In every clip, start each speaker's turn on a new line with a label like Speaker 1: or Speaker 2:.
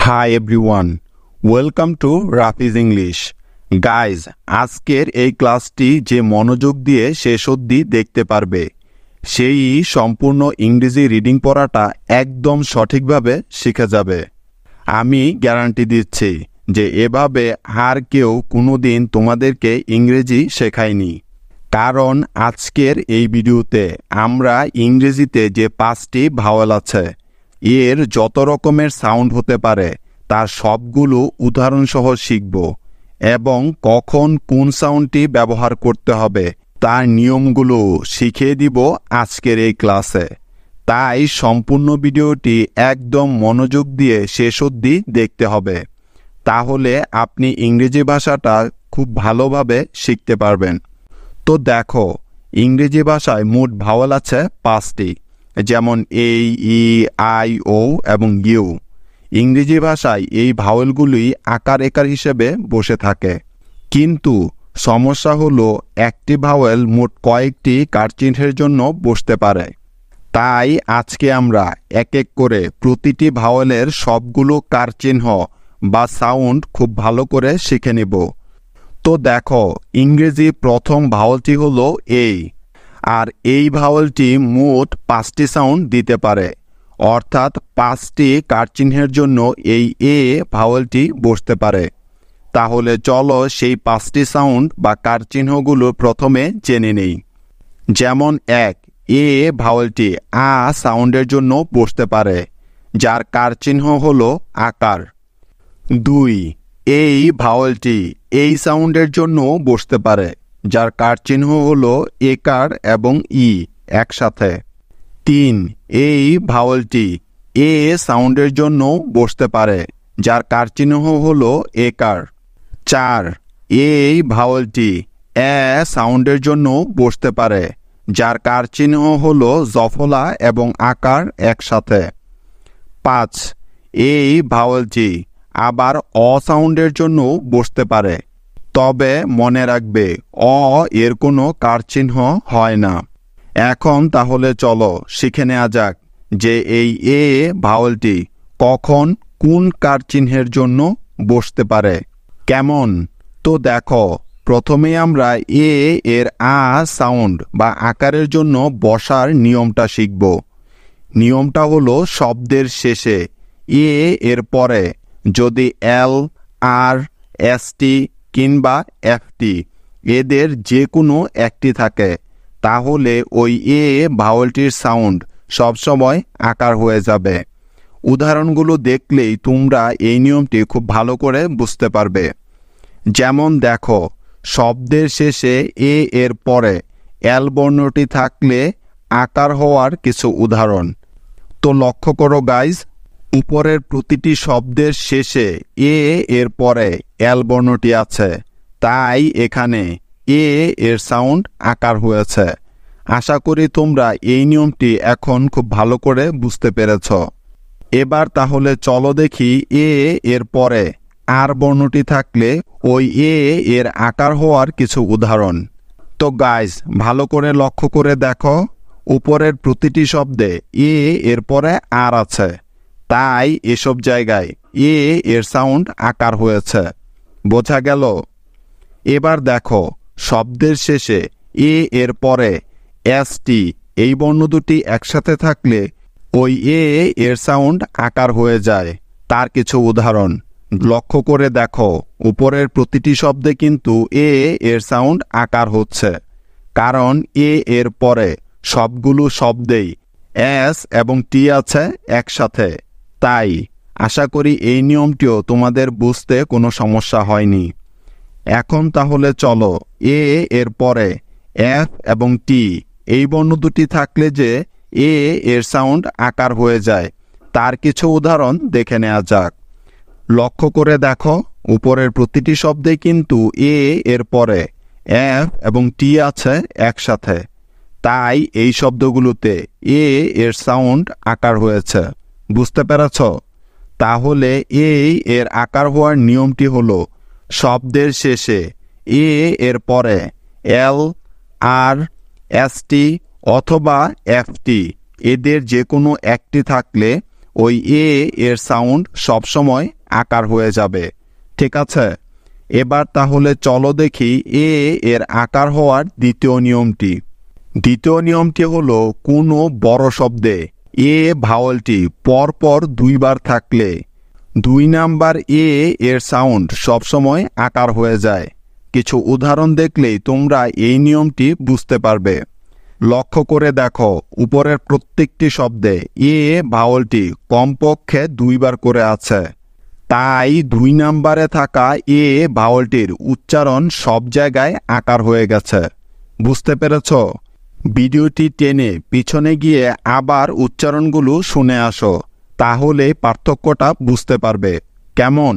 Speaker 1: Hi everyone, welcome to Rafi's English. Guys, আজকের এই ক্লাসটি যে মনোযোগ দিয়ে শেষ অবধি দেখতে পারবে সেই সম্পূর্ণ ইংরেজি রিডিং পড়াটা একদম সঠিকভাবে শিখে যাবে। আমি গ্যারান্টি দিচ্ছি যে এভাবে আর কেউ কোনোদিন তোমাদেরকে ইংরেজি শেখায়নি। কারণ আজকের এই ভিডিওতে আমরা ইংরেজিতে যে 5টি ভাওয়েল আছে এর যত রকমের সাউন্ড হতে পারে তার সবগুলো উদাহরণসহ শিখব এবং কখন কোন সাউন্ডটি ব্যবহার করতে হবে তার নিয়মগুলো শিখিয়ে দিব আজকের এই ক্লাসে। তাই সম্পূর্ণ ভিডিওটি একদম মনোযোগ দিয়ে শেষ অবধি দেখতে হবে, তাহলে আপনি ইংরেজি ভাষাটা খুব ভালোভাবে শিখতে পারবেন। তো দেখো, ইংরেজি ভাষায় মোট ভাওয়েল আছে 5টি, যেমন এ, ই, আই, ও এবং ইউ। ইংরেজি ভাষায় এই ভাওয়েলগুলি আকার একার হিসেবে বসে থাকে, কিন্তু সমস্যা হলো একটি ভাওয়েল মোট কয়েকটি কারচিহ্নের জন্য বসতে পারে। তাই আজকে আমরা এক এক করে প্রতিটি ভাওয়েলের সবগুলো কারচিহ্ন বা সাউন্ড খুব ভালো করে শিখে নেব। তো দেখো, ইংরেজি প্রথম ভাওয়েলটি হলো এ, আর এই ভাওয়েলটি মোট 5টি সাউন্ড দিতে পারে, অর্থাৎ 5টি কারচিহ্নের জন্য এই এ ভাওয়েলটি বসতে পারে। তাহলে চলো সেই 5টি সাউন্ড বা কারচিহ্নগুলো প্রথমে জেনে নেই। যেমন 1, এ ভাওয়েলটি আ সাউন্ডের জন্য বসতে পারে, যার কারচিহ্ন হলো আকার। 2, এই ভাওয়েলটি এই সাউন্ডের জন্য বসতে পারে, যার কারচিহ্ন হলো একার এবং ই একসাথে। 3, এই ভাওয়েলটি এ সাউন্ডের জন্য বসতে পারে, যার কারচিহ্ন হলো একার। 4, এই ভাওয়েলটি এ সাউন্ডের জন্য বসতে পারে, যার কারচিহ্ন হলো জফলা এবং আকার একসাথে। 5, এই ভাওয়েলটি আবার অ সাউন্ডের জন্য বসতে পারে, তবে মনে রাখবে অ এর কোনো কারচিহ্ন হয় না। এখন তাহলে চলো শিখে নেওয়া যাক যে এই এ ভাওয়েলটি কখন কোন কারচিহ্নের জন্য বসতে পারে। কেমন? তো দেখো, প্রথমেই আমরা এ এর আ সাউন্ড বা আকারের জন্য বসার নিয়মটা শিখব। নিয়মটা হলো শব্দের শেষে এ এর পরে যদি এল, আর, এসটি কিংবা এফটি এদের যে কোনো একটি থাকে, তাহলে ওই এ ভাওয়েলটির সাউন্ড সবসময় আকার হয়ে যাবে। উদাহরণগুলো দেখলেই তোমরা এই নিয়মটি খুব ভালো করে বুঝতে পারবে। যেমন দেখো, শব্দের শেষে এ এর পরে এল বর্ণটি থাকলে আকার হওয়ার কিছু উদাহরণ। তো লক্ষ্য করো গাইজ, উপরের প্রতিটি শব্দের শেষে এ এর পরে এল বর্ণটি আছে, তাই এখানে এ এর সাউন্ড আকার হয়েছে। আশা করি তোমরা এই নিয়মটি এখন খুব ভালো করে বুঝতে পেরেছ। এবার তাহলে চলো দেখি এ এর পরে আর বর্ণটি থাকলে ওই এ এর আকার হওয়ার কিছু উদাহরণ। তো গাইজ, ভালো করে লক্ষ্য করে দেখো, উপরের প্রতিটি শব্দে এ এর পরে আর আছে, তাই এসব জায়গায় এ এর সাউন্ড আকার হয়েছে। বোঝা গেল? এবার দেখো, শব্দের শেষে এ এর পরে এসটি এই বর্ণ দুটি একসাথে থাকলে ওই এ এর সাউন্ড আকার হয়ে যায়। তার কিছু উদাহরণ লক্ষ্য করে দেখো, উপরের প্রতিটি শব্দে কিন্তু এ এর সাউন্ড আকার হচ্ছে, কারণ এ এর পরে সবগুলো শব্দেই এস এবং টি আছে একসাথে। তাই আশা করি এই নিয়মটিও তোমাদের বুঝতে কোনো সমস্যা হয়নি। এখন তাহলে চলো এ এর পরে এফ এবং টি এই বর্ণ দুটি থাকলে যে এ এর সাউন্ড আকার হয়ে যায় তার কিছু উদাহরণ দেখে নেওয়া যাক। লক্ষ্য করে দেখো, উপরের প্রতিটি শব্দে কিন্তু এ এর পরে এফ এবং টি আছে একসাথে, তাই এই শব্দগুলোতে এ এর সাউন্ড আকার হয়েছে। বুঝতে পেরেছ? তাহলে এই এর আকার হওয়ার নিয়মটি হলো শব্দের শেষে এ এর পরে এল, আর, এসটি অথবা এফটি এদের যে কোনো একটি থাকলে ওই এ এর সাউন্ড সবসময় আকার হয়ে যাবে। ঠিক আছে, এবার তাহলে চলো দেখি এ এর আকার হওয়ার দ্বিতীয় নিয়মটি। দ্বিতীয় নিয়মটি হলো কোনো বড় শব্দে এ ভাওয়ালটি পরপর দুইবার থাকলে 2 নাম্বার এ এর সাউন্ড সবসময় আকার হয়ে যায়। কিছু উদাহরণ দেখলেই তোমরা এই নিয়মটি বুঝতে পারবে। লক্ষ্য করে দেখো, উপরের প্রত্যেকটি শব্দে এ ভাওয়ালটি কমপক্ষে 2 বার করে আছে। তাই 2 নাম্বারে থাকা এ ভাওয়ালটির উচ্চারণ সব জায়গায় আকার হয়ে গেছে। বুঝতে পেরেছ? ভিডিওটি টেনে পিছনে গিয়ে আবার উচ্চারণগুলো শুনে আসো, তাহলে পার্থক্যটা বুঝতে পারবে। কেমন?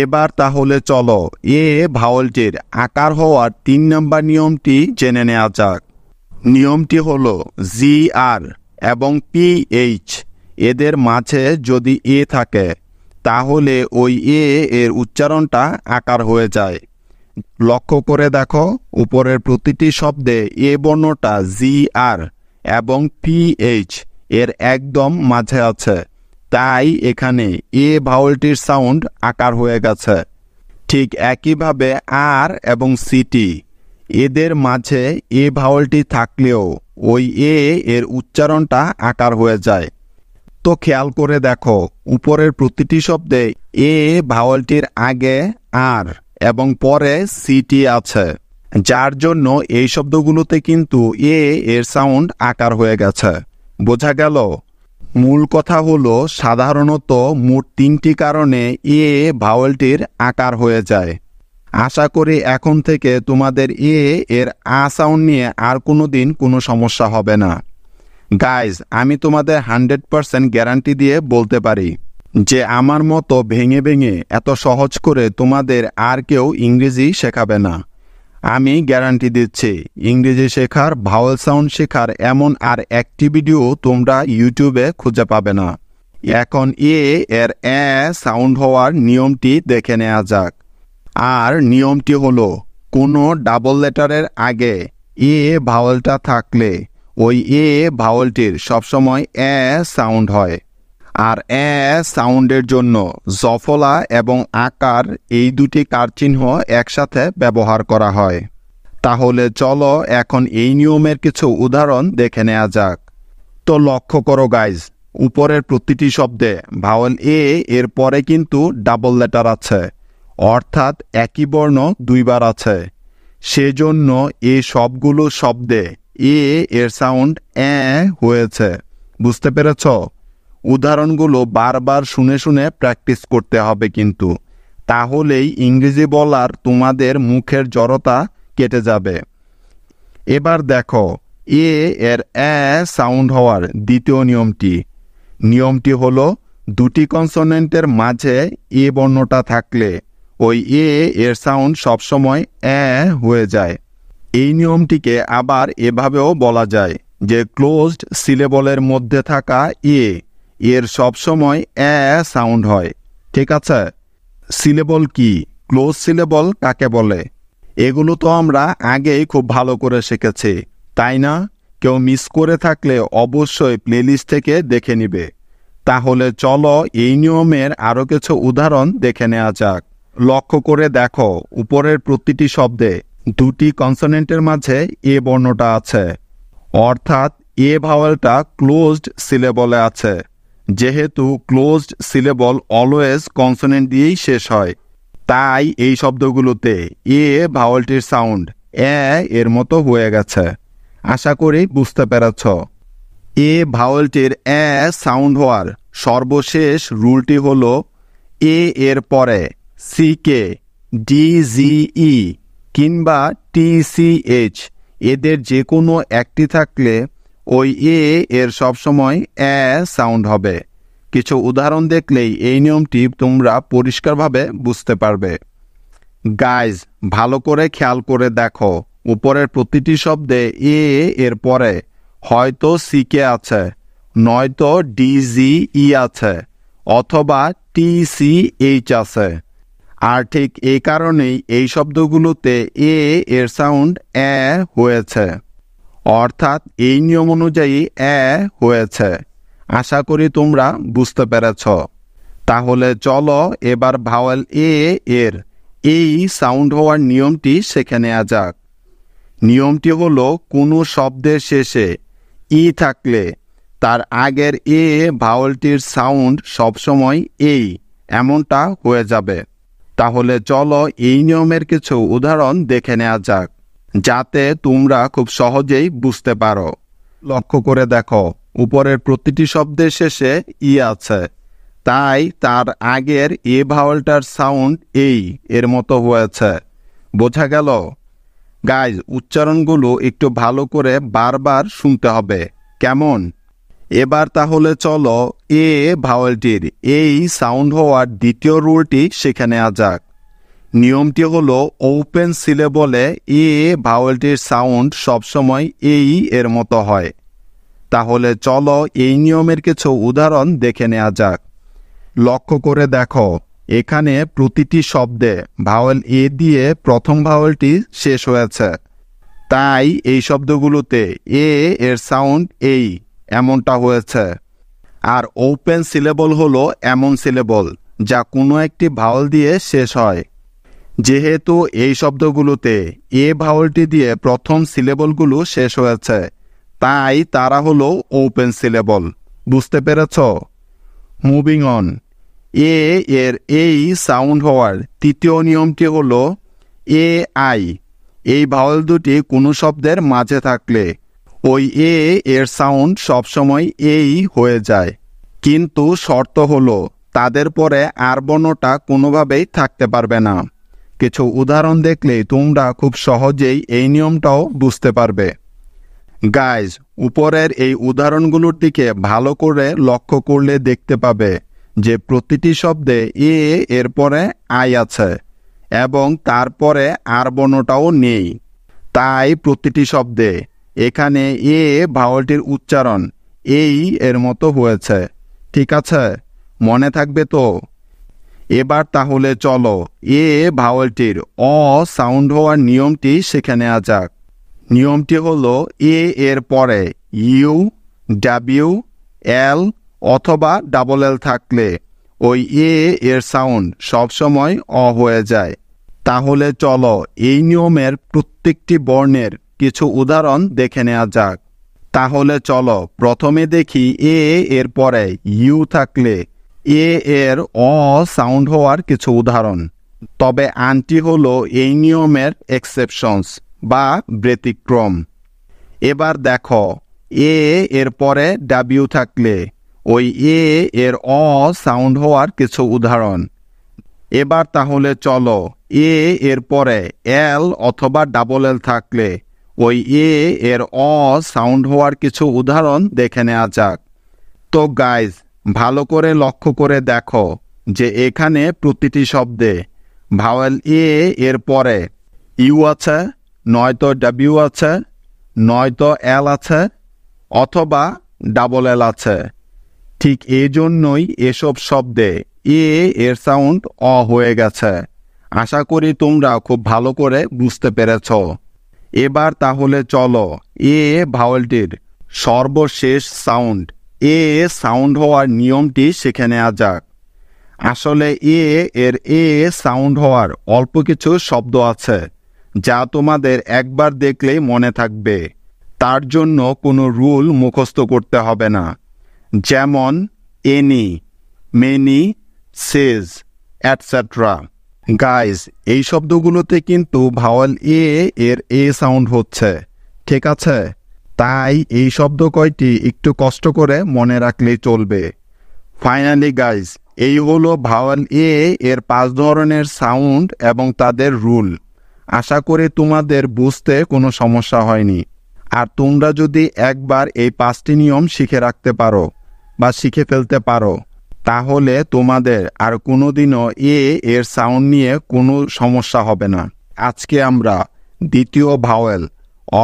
Speaker 1: এবার তাহলে চলো এ ভাওয়ালটির আকার হওয়ার 3 নাম্বার নিয়মটি জেনে নেওয়া যাক। নিয়মটি হলো জি আর এবং পি এইচ এদের মাঝে যদি এ থাকে তাহলে ওই এ এর উচ্চারণটা আকার হয়ে যায়। লক্ষ্য করে দেখো, উপরের প্রতিটি শব্দে এ বর্ণটা জি আর এবং পি এইচ এর একদম মাঝে আছে। তাই এখানে এ ভাওয়ালটির সাউন্ড আকার হয়ে গেছে। ঠিক একইভাবে আর এবং সিটি এদের মাঝে এ ভাওয়ালটি থাকলেও ওই এ এর উচ্চারণটা আকার হয়ে যায়। তো খেয়াল করে দেখো, উপরের প্রতিটি শব্দে এ ভাওয়ালটির আগে আর এবং পরে সিটি আছে, যার জন্য এই শব্দগুলোতে কিন্তু এ এর সাউন্ড আকার হয়ে গেছে। বোঝা গেল? মূল কথা হলো সাধারণত মোট 3টি কারণে এ ভাওয়ালটির আকার হয়ে যায়। আশা করি এখন থেকে তোমাদের এ এর আ সাউন্ড নিয়ে আর কোনোদিন কোনো সমস্যা হবে না। গাইজ, আমি তোমাদের 100% গ্যারান্টি দিয়ে বলতে পারি যে আমার মতো ভেঙে ভেঙে এত সহজ করে তোমাদের আর কেউ ইংরেজি শেখাবে না। আমি গ্যারান্টি দিচ্ছি, ইংরেজি শেখার, ভাওয়াল সাউন্ড শেখার এমন আর একটি ভিডিও তোমরা ইউটিউবে খুঁজে পাবে না। এখন এ এর এ সাউন্ড হওয়ার নিয়মটি দেখে নেওয়া যাক। আর নিয়মটি হলো, কোনো ডাবল লেটারের আগে এ ভাওয়ালটা থাকলে ওই এ ভাওয়ালটির সবসময় এ সাউন্ড হয়। আর এ সাউন্ডের জন্য জফলা এবং আকার এই দুটি কারচিহ্ন একসাথে ব্যবহার করা হয়। তাহলে চলো এখন এই নিয়মের কিছু উদাহরণ দেখে নেওয়া যাক। তো লক্ষ্য করো গাইজ, উপরের প্রতিটি শব্দে ভাওয়াল এ এর পরে কিন্তু ডাবল লেটার আছে, অর্থাৎ একই বর্ণ 2 বার আছে। সেজন্য এই সবগুলো শব্দে এ এর সাউন্ড এ হয়েছে। বুঝতে পেরেছ? উদাহরণগুলো বারবার শুনে শুনে প্র্যাকটিস করতে হবে কিন্তু, তাহলেই ইংরেজি বলার তোমাদের মুখের জড়তা কেটে যাবে। এবার দেখো এ এর এ সাউন্ড হওয়ার দ্বিতীয় নিয়মটি। নিয়মটি হলো, 2টি কনসোনেন্টের মাঝে এ বর্ণটা থাকলে ওই এ এর সাউন্ড সবসময় এ হয়ে যায়। এই নিয়মটিকে আবার এভাবেও বলা যায় যে ক্লোজড সিলেবলের মধ্যে থাকা এ এর সবসময় এ সাউন্ড হয়। ঠিক আছে? সিলেবল কি, ক্লোজ সিলেবল কাকে বলে, এগুলো তো আমরা আগেই খুব ভালো করে শিখেছি, তাই না? কেউ মিস করে থাকলে অবশ্যই প্লেলিস্ট থেকে দেখে নিবে। তাহলে চলো এই নিয়মের আরও কিছু উদাহরণ দেখে নেওয়া যাক। লক্ষ্য করে দেখো, উপরের প্রতিটি শব্দে 2টি কনসোনেন্টের মাঝে এ বর্ণটা আছে, অর্থাৎ এ ভাওয়ালটা ক্লোজড সিলেবলে আছে। যেহেতু ক্লোজড সিলেবল অলওয়েজ কনসোনেন্ট দিয়েই শেষ হয়, তাই এই শব্দগুলোতে এ ভাওয়ালটির সাউন্ড এ এর মতো হয়ে গেছে। আশা করি বুঝতে পেরেছ। এ ভাওয়ালটির এ সাউন্ড হওয়ার সর্বশেষ রুলটি হলো, এ এর পরে সিকে, ডিজিই কিংবা টিসিএইচ এদের যে কোনো একটি থাকলে ওই এ এর সবসময় এ সাউন্ড হবে। কিছু উদাহরণ দেখলেই এই নিয়মটি তোমরা পরিষ্কারভাবে বুঝতে পারবে। গাইজ, ভালো করে খেয়াল করে দেখো, উপরের প্রতিটি শব্দে এ এর পরে হয়তো সিকে আছে, নয়তো ডিজিই আছে, অথবা টিসিএইচ আছে। আর ঠিক এই কারণেই এই শব্দগুলোতে এ এর সাউন্ড এ হয়েছে, অর্থাৎ এই নিয়ম অনুযায়ী এ হয়েছে। আশা করি তোমরা বুঝতে পেরেছ। তাহলে চলো এবার ভাওয়েল এ এর এই সাউন্ড হওয়ার নিয়মটি শিখে নেওয়া যাক। নিয়মটি হলো কোনো শব্দের শেষে ই থাকলে তার আগের এ ভাওয়েলটির সাউন্ড সবসময় এই এমনটা হয়ে যাবে। তাহলে চলো এই নিয়মের কিছু উদাহরণ দেখে নেওয়া যাক, যাতে তোমরা খুব সহজেই বুঝতে পারো। লক্ষ্য করে দেখো, উপরের প্রতিটি শব্দের শেষে ই আছে, তাই তার আগের এ ভাওয়েলটার সাউন্ড এই এর মতো হয়েছে। বোঝা গেল? গাইজ, উচ্চারণগুলো একটু ভালো করে বারবার শুনতে হবে, কেমন? এবার তাহলে চলো এ ভাওয়েলটির এই সাউন্ড হওয়ার দ্বিতীয় রুলটি শিখে নেওয়া যাক। নিয়মটি হলো ওপেন সিলেবলে এ ভাওয়েলটির সাউন্ড সবসময় এই এর মতো হয়। তাহলে চলো এই নিয়মের কিছু উদাহরণ দেখে নেওয়া যাক। লক্ষ্য করে দেখো, এখানে প্রতিটি শব্দে ভাওয়েল এ দিয়ে প্রথম ভাওয়েলটি শেষ হয়েছে, তাই এই শব্দগুলোতে এ এর সাউন্ড এই এমনটা হয়েছে। আর ওপেন সিলেবল হলো এমন সিলেবল যা কোনো একটি ভাওয়েল দিয়ে শেষ হয়। যেহেতু এই শব্দগুলোতে এ ভাওয়েলটি দিয়ে প্রথম সিলেবলগুলো শেষ হয়েছে, তাই তারা হলো ওপেন সিলেবল। বুঝতে পেরেছ? মুভিং অন, এ এর এই সাউন্ড হওয়ার তৃতীয় নিয়মটি হলো এ আই। এই ভাওয়েল দুটি কোনো শব্দের মাঝে থাকলে ওই এ এর সাউন্ড সবসময় এই হয়ে যায়, কিন্তু শর্ত হলো তাদের পরে আর বর্ণটা কোনোভাবেই থাকতে পারবে না। কিছু উদাহরণ দেখলেই তোমরা খুব সহজেই এই নিয়মটাও বুঝতে পারবে। গাইজ, উপরের এই উদাহরণগুলোর দিকে ভালো করে লক্ষ্য করলে দেখতে পাবে যে প্রতিটি শব্দে এ এর পরে আই আছে এবং তারপরে আর বর্ণটাও নেই। তাই প্রতিটি শব্দে এখানে এ ভাওয়েলটির উচ্চারণ এই এর মতো হয়েছে। ঠিক আছে, মনে থাকবে তো? এবার তাহলে চলো এ ভাওয়েলটির অ সাউন্ড হওয়ার নিয়মটি শিখে নেওয়া যাক। নিয়মটি হলো এ এর পরে ইউ, ডাব্লিউ, এল অথবা ডাবল এল থাকলে ওই এ এর সাউন্ড সবসময় অ হয়ে যায়। তাহলে চলো এই নিয়মের প্রত্যেকটি বর্ণের কিছু উদাহরণ দেখে নেওয়া যাক। তাহলে চলো প্রথমে দেখি এ এর পরে ইউ থাকলে এ এর অ সাউন্ড হওয়ার কিছু উদাহরণ। তবে আনটি হলো এই নিয়মের এক্সেপশনস বা ব্যতিক্রম। এবার দেখো, এ এর পরে ডাব্লিউ থাকলে ওই এ এর অ সাউন্ড হওয়ার কিছু উদাহরণ। এবার তাহলে চলো এ এর পরে এল অথবা ডাবল এল থাকলে ওই এ এর অ সাউন্ড হওয়ার কিছু উদাহরণ দেখে নেওয়া যাক। তো গাইজ, ভালো করে লক্ষ্য করে দেখো যে এখানে প্রতিটি শব্দে ভাওয়েল এ এর পরে ইউ আছে, নয়তো ডাব্লিউ আছে, নয়তো এল আছে অথবা ডাবল এল আছে। ঠিক এই জন্যই এসব শব্দে এ এর সাউন্ড অ হয়ে গেছে। আশা করি তোমরা খুব ভালো করে বুঝতে পেরেছ। এবার তাহলে চলো এ ভাওয়েলটির সর্বশেষ সাউন্ড এ সাউন্ড হওয়ার নিয়মটি শিখে নেওয়া যাক। আসলে এ এর এ সাউন্ড হওয়ার অল্প কিছু শব্দ আছে যা তোমাদের একবার দেখলেই মনে থাকবে। তার জন্য কোনো রুল মুখস্থ করতে হবে না, যেমন এনি, মেনি, সেজ, এটসেট্রা। গাইজ, এই শব্দগুলোতে কিন্তু ভাওয়েল এ এর এ সাউন্ড হচ্ছে, ঠিক আছে? তাই এই শব্দ কয়টি একটু কষ্ট করে মনে রাখলেই চলবে। ফাইনালি গাইজ, এই হলো ভাওয়েল এ এর 5 ধরনের সাউন্ড এবং তাদের রুল। আশা করি তোমাদের বুঝতে কোনো সমস্যা হয়নি। আর তোমরা যদি একবার এই 5টি নিয়ম শিখে রাখতে পারো বা শিখে ফেলতে পারো, তাহলে তোমাদের আর কোনোদিনও এ এর সাউন্ড নিয়ে কোনো সমস্যা হবে না। আজকে আমরা দ্বিতীয় ভাওয়েল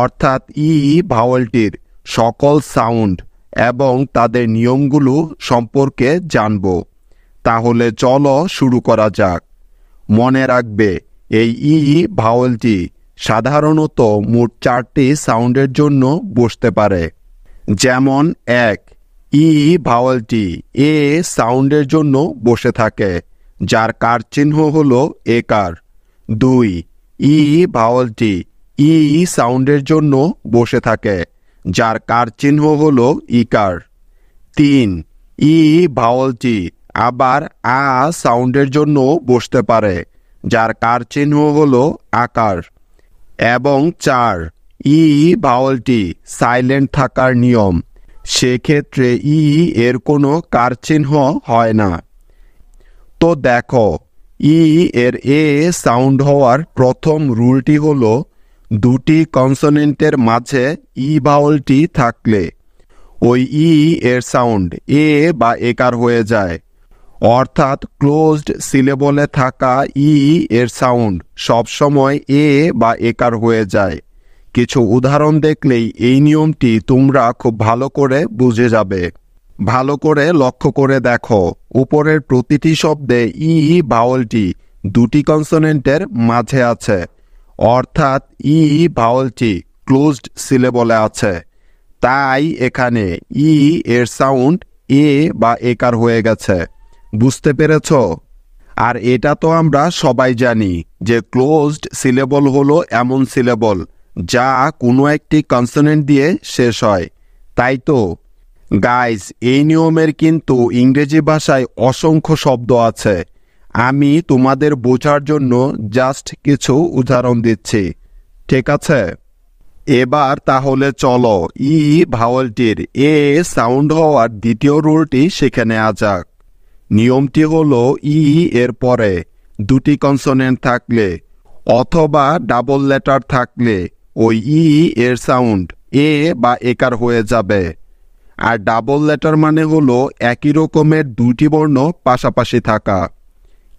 Speaker 1: অর্থাৎ ই ভাওয়েলটির সকল সাউন্ড এবং তাদের নিয়মগুলো সম্পর্কে জানব। তাহলে চলো শুরু করা যাক। মনে রাখবে, এই ই ভাওয়েলটি সাধারণত মোট 4টি সাউন্ডের জন্য বসতে পারে, যেমন 1 ই ভাওয়ালটি এ সাউন্ডের জন্য বসে থাকে, যার কার চিহ্ন হল একার। 2. ই ভাওয়ালটি ই সাউন্ডের জন্য বসে থাকে, যার কার চিহ্ন হল ইকার। 3. ই ভাওয়ালটি আবার আ সাউন্ডের জন্য বসতে পারে, যার কার চিহ্ন হল আকার। এবং 4. ই ভাওয়ালটি সাইলেন্ট থাকার নিয়ম, সেক্ষেত্রে ই এর কোনো কার চিহ্ন হয় না। তো দেখো, ই এর এ সাউন্ড হওয়ার প্রথম রুলটি হলো দুটি কনসোনেন্টের মাঝে ই ভাওয়ালটি থাকলে ওই ই এর সাউন্ড এ বা একার হয়ে যায়। অর্থাৎ ক্লোজড সিলেবলে থাকা ই এর সাউন্ড সবসময় এ বা একার হয়ে যায়। কিছু উদাহরণ দেখলেই এই নিয়মটি তোমরা খুব ভালো করে বুঝে যাবে। ভালো করে লক্ষ্য করে দেখো, উপরের প্রতিটি শব্দে ই ভাওয়ালটি দুটি কনসোনেন্টের মাঝে আছে, অর্থাৎ ই ভাওয়ালটি ক্লোজড সিলেবলে আছে। তাই এখানে ই এর সাউন্ড এ বা একার হয়ে গেছে। বুঝতে পেরেছ? আর এটা তো আমরা সবাই জানি যে ক্লোজড সিলেবল হলো এমন সিলেবল যা কোনো একটি কনসোনেন্ট দিয়ে শেষ হয়, তাই তো? গাইজ, এই নিয়মের কিন্তু ইংরেজি ভাষায় অসংখ্য শব্দ আছে। আমি তোমাদের বোঝার জন্য জাস্ট কিছু উদাহরণ দিচ্ছি, ঠিক আছে? এবার তাহলে চলো ই ভাওয়ালটির এ সাউন্ড হওয়ার দ্বিতীয় রুলটি শিখে নেওয়া যাক। নিয়মটি হলো ই এর পরে দুটি কনসোনেন্ট থাকলে অথবা ডাবল লেটার থাকলে ওই ই এর সাউন্ড এ বা একার হয়ে যাবে। আর ডাবল লেটার মানে হলো একই রকমের দুটি বর্ণ পাশাপাশি থাকা।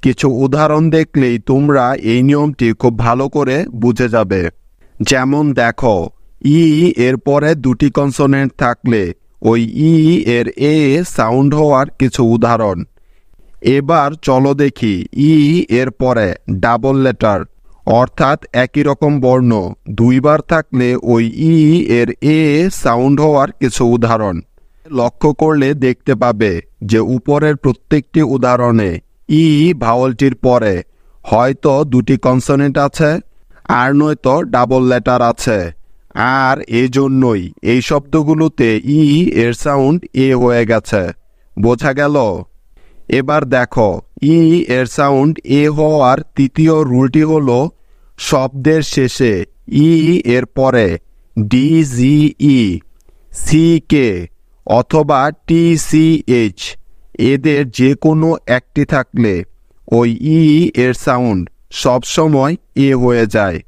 Speaker 1: কিছু উদাহরণ দেখলেই তোমরা এই নিয়মটি খুব ভালো করে বুঝে যাবে। যেমন দেখো, ই এর পরে দুটি কনসোনেন্ট থাকলে ওই ই এর এ সাউন্ড হওয়ার কিছু উদাহরণ। এবার চলো দেখি ই এর পরে ডাবল লেটার অর্থাৎ একই রকম বর্ণ দুইবার থাকলে ওই ই এর এ সাউন্ড হওয়ার কিছু উদাহরণ। লক্ষ্য করলে দেখতে পাবে যে উপরের প্রত্যেকটি উদাহরণে ই ভাওয়ালটির পরে হয়তো দুটি কনসোনেন্ট আছে আর নয়তো ডাবল লেটার আছে, আর এজন্যই এই শব্দগুলোতে ই এর সাউন্ড এ হয়ে গেছে। বোঝা গেল? এবার দেখো, ই এর সাউন্ড এ হওয়ার তৃতীয় রুলটি হলো শব্দের শেষে ই এর পরে ডি জি ই, সি কে অথবা টি সি এইচ এদের যে কোনো একটি থাকলে ওই ই এর সাউন্ড সবসময় এ হয়ে যায়।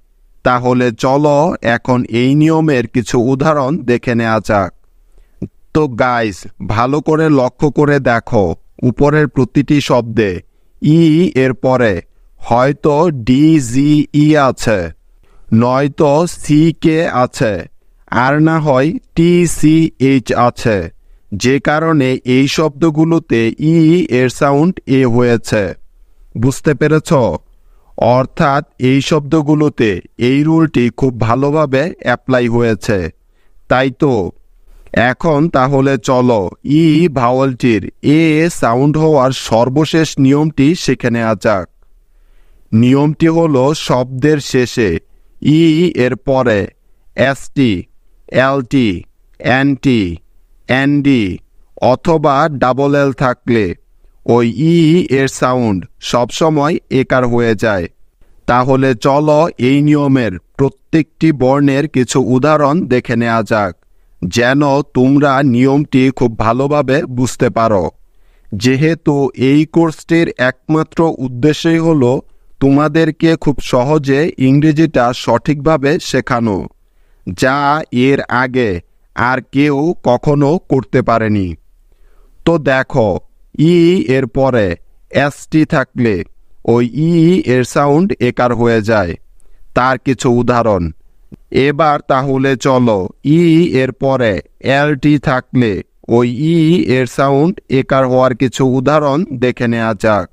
Speaker 1: তাহলে চলো এখন এই নিয়মের কিছু উদাহরণ দেখে নেওয়া যাক। তো গাইস, ভালো করে লক্ষ্য করে দেখো, উপরের প্রতিটি শব্দে ই এর পরে হয়তো ডি জি ই আছে, নয়তো সি কে আছে, আর না হয় টি সি এইচ আছে, যে কারণে এই শব্দগুলোতে ই এর সাউন্ড এ হয়েছে। বুঝতে পেরেছ? অর্থাৎ এই শব্দগুলোতে এই রুলটি খুব ভালোভাবে অ্যাপ্লাই হয়েছে, তাই তো? এখন তাহলে চলো ই ভাওয়ালটির এ সাউন্ড হওয়ার সর্বশেষ নিয়মটি শিখে নেওয়া যাক। নিয়মটি হলো শব্দের শেষে ই এর পরে এসটি, এলটি, এনটি, এনডি অথবা ডাবল এল থাকলে ওই ই এর সাউন্ড সবসময় একার হয়ে যায়। তাহলে চলো এই নিয়মের প্রত্যেকটি বর্ণের কিছু উদাহরণ দেখে নেওয়া যাক, যেন তোমরা নিয়মটি খুব ভালোভাবে বুঝতে পারো। যেহেতু এই কোর্সটির একমাত্র উদ্দেশ্যই হলো তোমাদেরকে খুব সহজে ইংরেজিটা সঠিকভাবে শেখানো, যা এর আগে আর কেউ কখনো করতে পারেনি। তো দেখো, ই এর পরে এসটি থাকলে ওই ই এর সাউন্ড একার হয়ে যায়। তার কিছু উদাহরণ। এবার তাহলে চলো ই এর পরে এলটি থাকলে ওই ই এর সাউন্ড একার হওয়ার কিছু উদাহরণ দেখে নেওয়া যাক।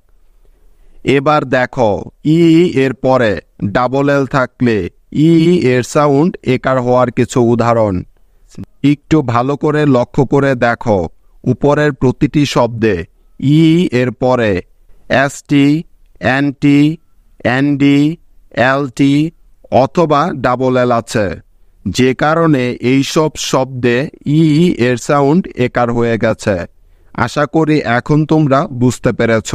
Speaker 1: এবার দেখো, ই এর পরে ডাবল এল থাকলে ই এর সাউন্ড একার হওয়ার কিছু উদাহরণ। একটু ভালো করে লক্ষ্য করে দেখো, উপরের প্রতিটি শব্দে ই এর পরে এসটি, এনটি, এনডি, এলটি অথবা ডাবল এল আছে, যে কারণে এইসব শব্দে ই এর সাউন্ড একার হয়ে গেছে। আশা করি এখন তোমরা বুঝতে পেরেছ।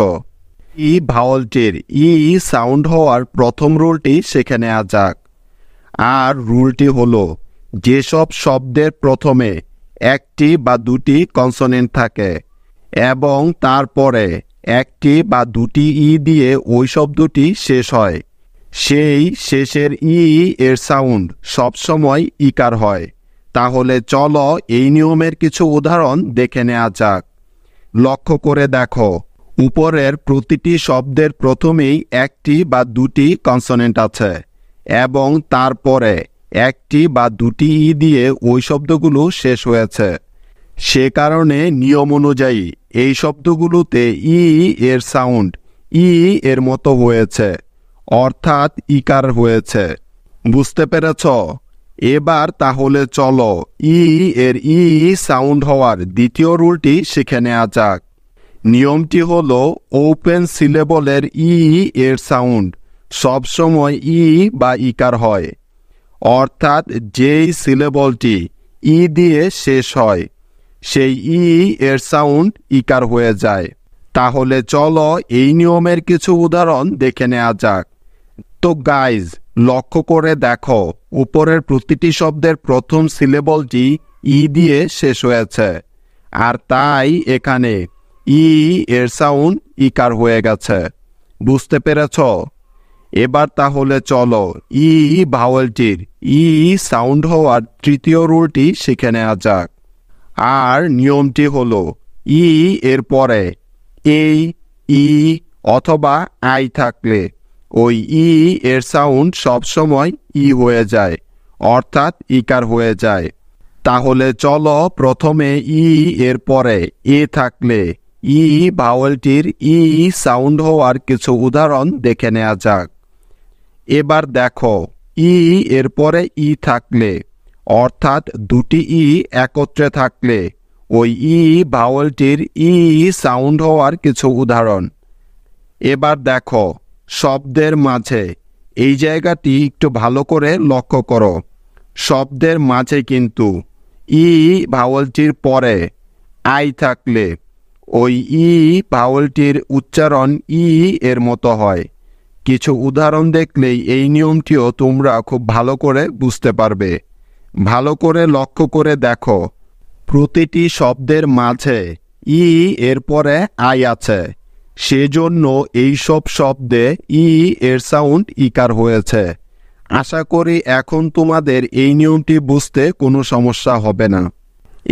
Speaker 1: ই ভাওয়ালটির ই সাউন্ড হওয়ার প্রথম রুলটি শিখে নেওয়া যাক। আর রুলটি হলো, যেসব শব্দের প্রথমে একটি বা দুটি কনসোনেন্ট থাকে এবং তারপরে একটি বা দুটি ই দিয়ে ওই শব্দটি শেষ হয়, সেই শেষের ই এর সাউন্ড সবসময় ইকার হয়। তাহলে চলো এই নিয়মের কিছু উদাহরণ দেখে নেওয়া যাক। লক্ষ্য করে দেখো, উপরের প্রতিটি শব্দের প্রথমেই একটি বা দুটি কনসোনেন্ট আছে এবং তারপরে একটি বা দুটি ই দিয়ে ওই শব্দগুলো শেষ হয়েছে। সে কারণে নিয়ম অনুযায়ী এই শব্দগুলোতে ই এর সাউন্ড ই এর মতো হয়েছে, অর্থাৎ ইকার হয়েছে। বুঝতে পেরেছ? এবার তাহলে চলো ই এর ই সাউন্ড হওয়ার দ্বিতীয় রুলটি শিখে নেওয়া যাক। নিয়মটি হলো, ওপেন সিলেবলের ই এর সাউন্ড সবসময় ই বা ইকার হয়, অর্থাৎ যেই সিলেবলটি ই দিয়ে শেষ হয় সেই ই এর সাউন্ড ইকার হয়ে যায়। তাহলে চলো এই নিয়মের কিছু উদাহরণ দেখে নেওয়া যাক। তো গাইজ, লক্ষ্য করে দেখো, উপরের প্রতিটি শব্দের প্রথম সিলেবলটি ই দিয়ে শেষ হয়েছে, আর তাই এখানে ই এর সাউন্ড ইকার হয়ে গেছে। বুঝতে পেরেছ? এবার তাহলে চলো ই ভাওয়েলটির ই সাউন্ড হওয়ার তৃতীয় রুলটি শিখে নেওয়া যাক। আর নিয়মটি হলো, ই এর পরে এই, ই অথবা আই থাকলে ওই ই এর সাউন্ড সবসময় ই হয়ে যায়, অর্থাৎ ইকার হয়ে যায়। তাহলে চলো প্রথমে ই এর পরে এ থাকলে ই ভাওয়েলটির ই সাউন্ড হওয়ার কিছু উদাহরণ দেখে নেওয়া যাক। এবার দেখো, ই এর পরে ই থাকলে, অর্থাৎ দুটি ই একত্রে থাকলে ওই ই ভাওয়েলটির ই সাউন্ড হওয়ার কিছু উদাহরণ। এবার দেখো, শব্দের মাঝে এই জায়গাটি একটু ভালো করে লক্ষ্য করো। শব্দের মাঝে কিন্তু ই ভাওয়েলটির পরে আই থাকলে ওই ই ভাওয়েলটির উচ্চারণ ই এর মতো হয়। কিছু উদাহরণ দেখলেই এই নিয়মটিও তোমরা খুব ভালো করে বুঝতে পারবে। ভালো করে লক্ষ্য করে দেখো, প্রতিটি শব্দের মাঝে ই এর পরে আই আছে, সেজন্য এইসব শব্দে ই এর সাউন্ড ইকার হয়েছে। আশা করি এখন তোমাদের এই নিয়মটি বুঝতে কোনো সমস্যা হবে না।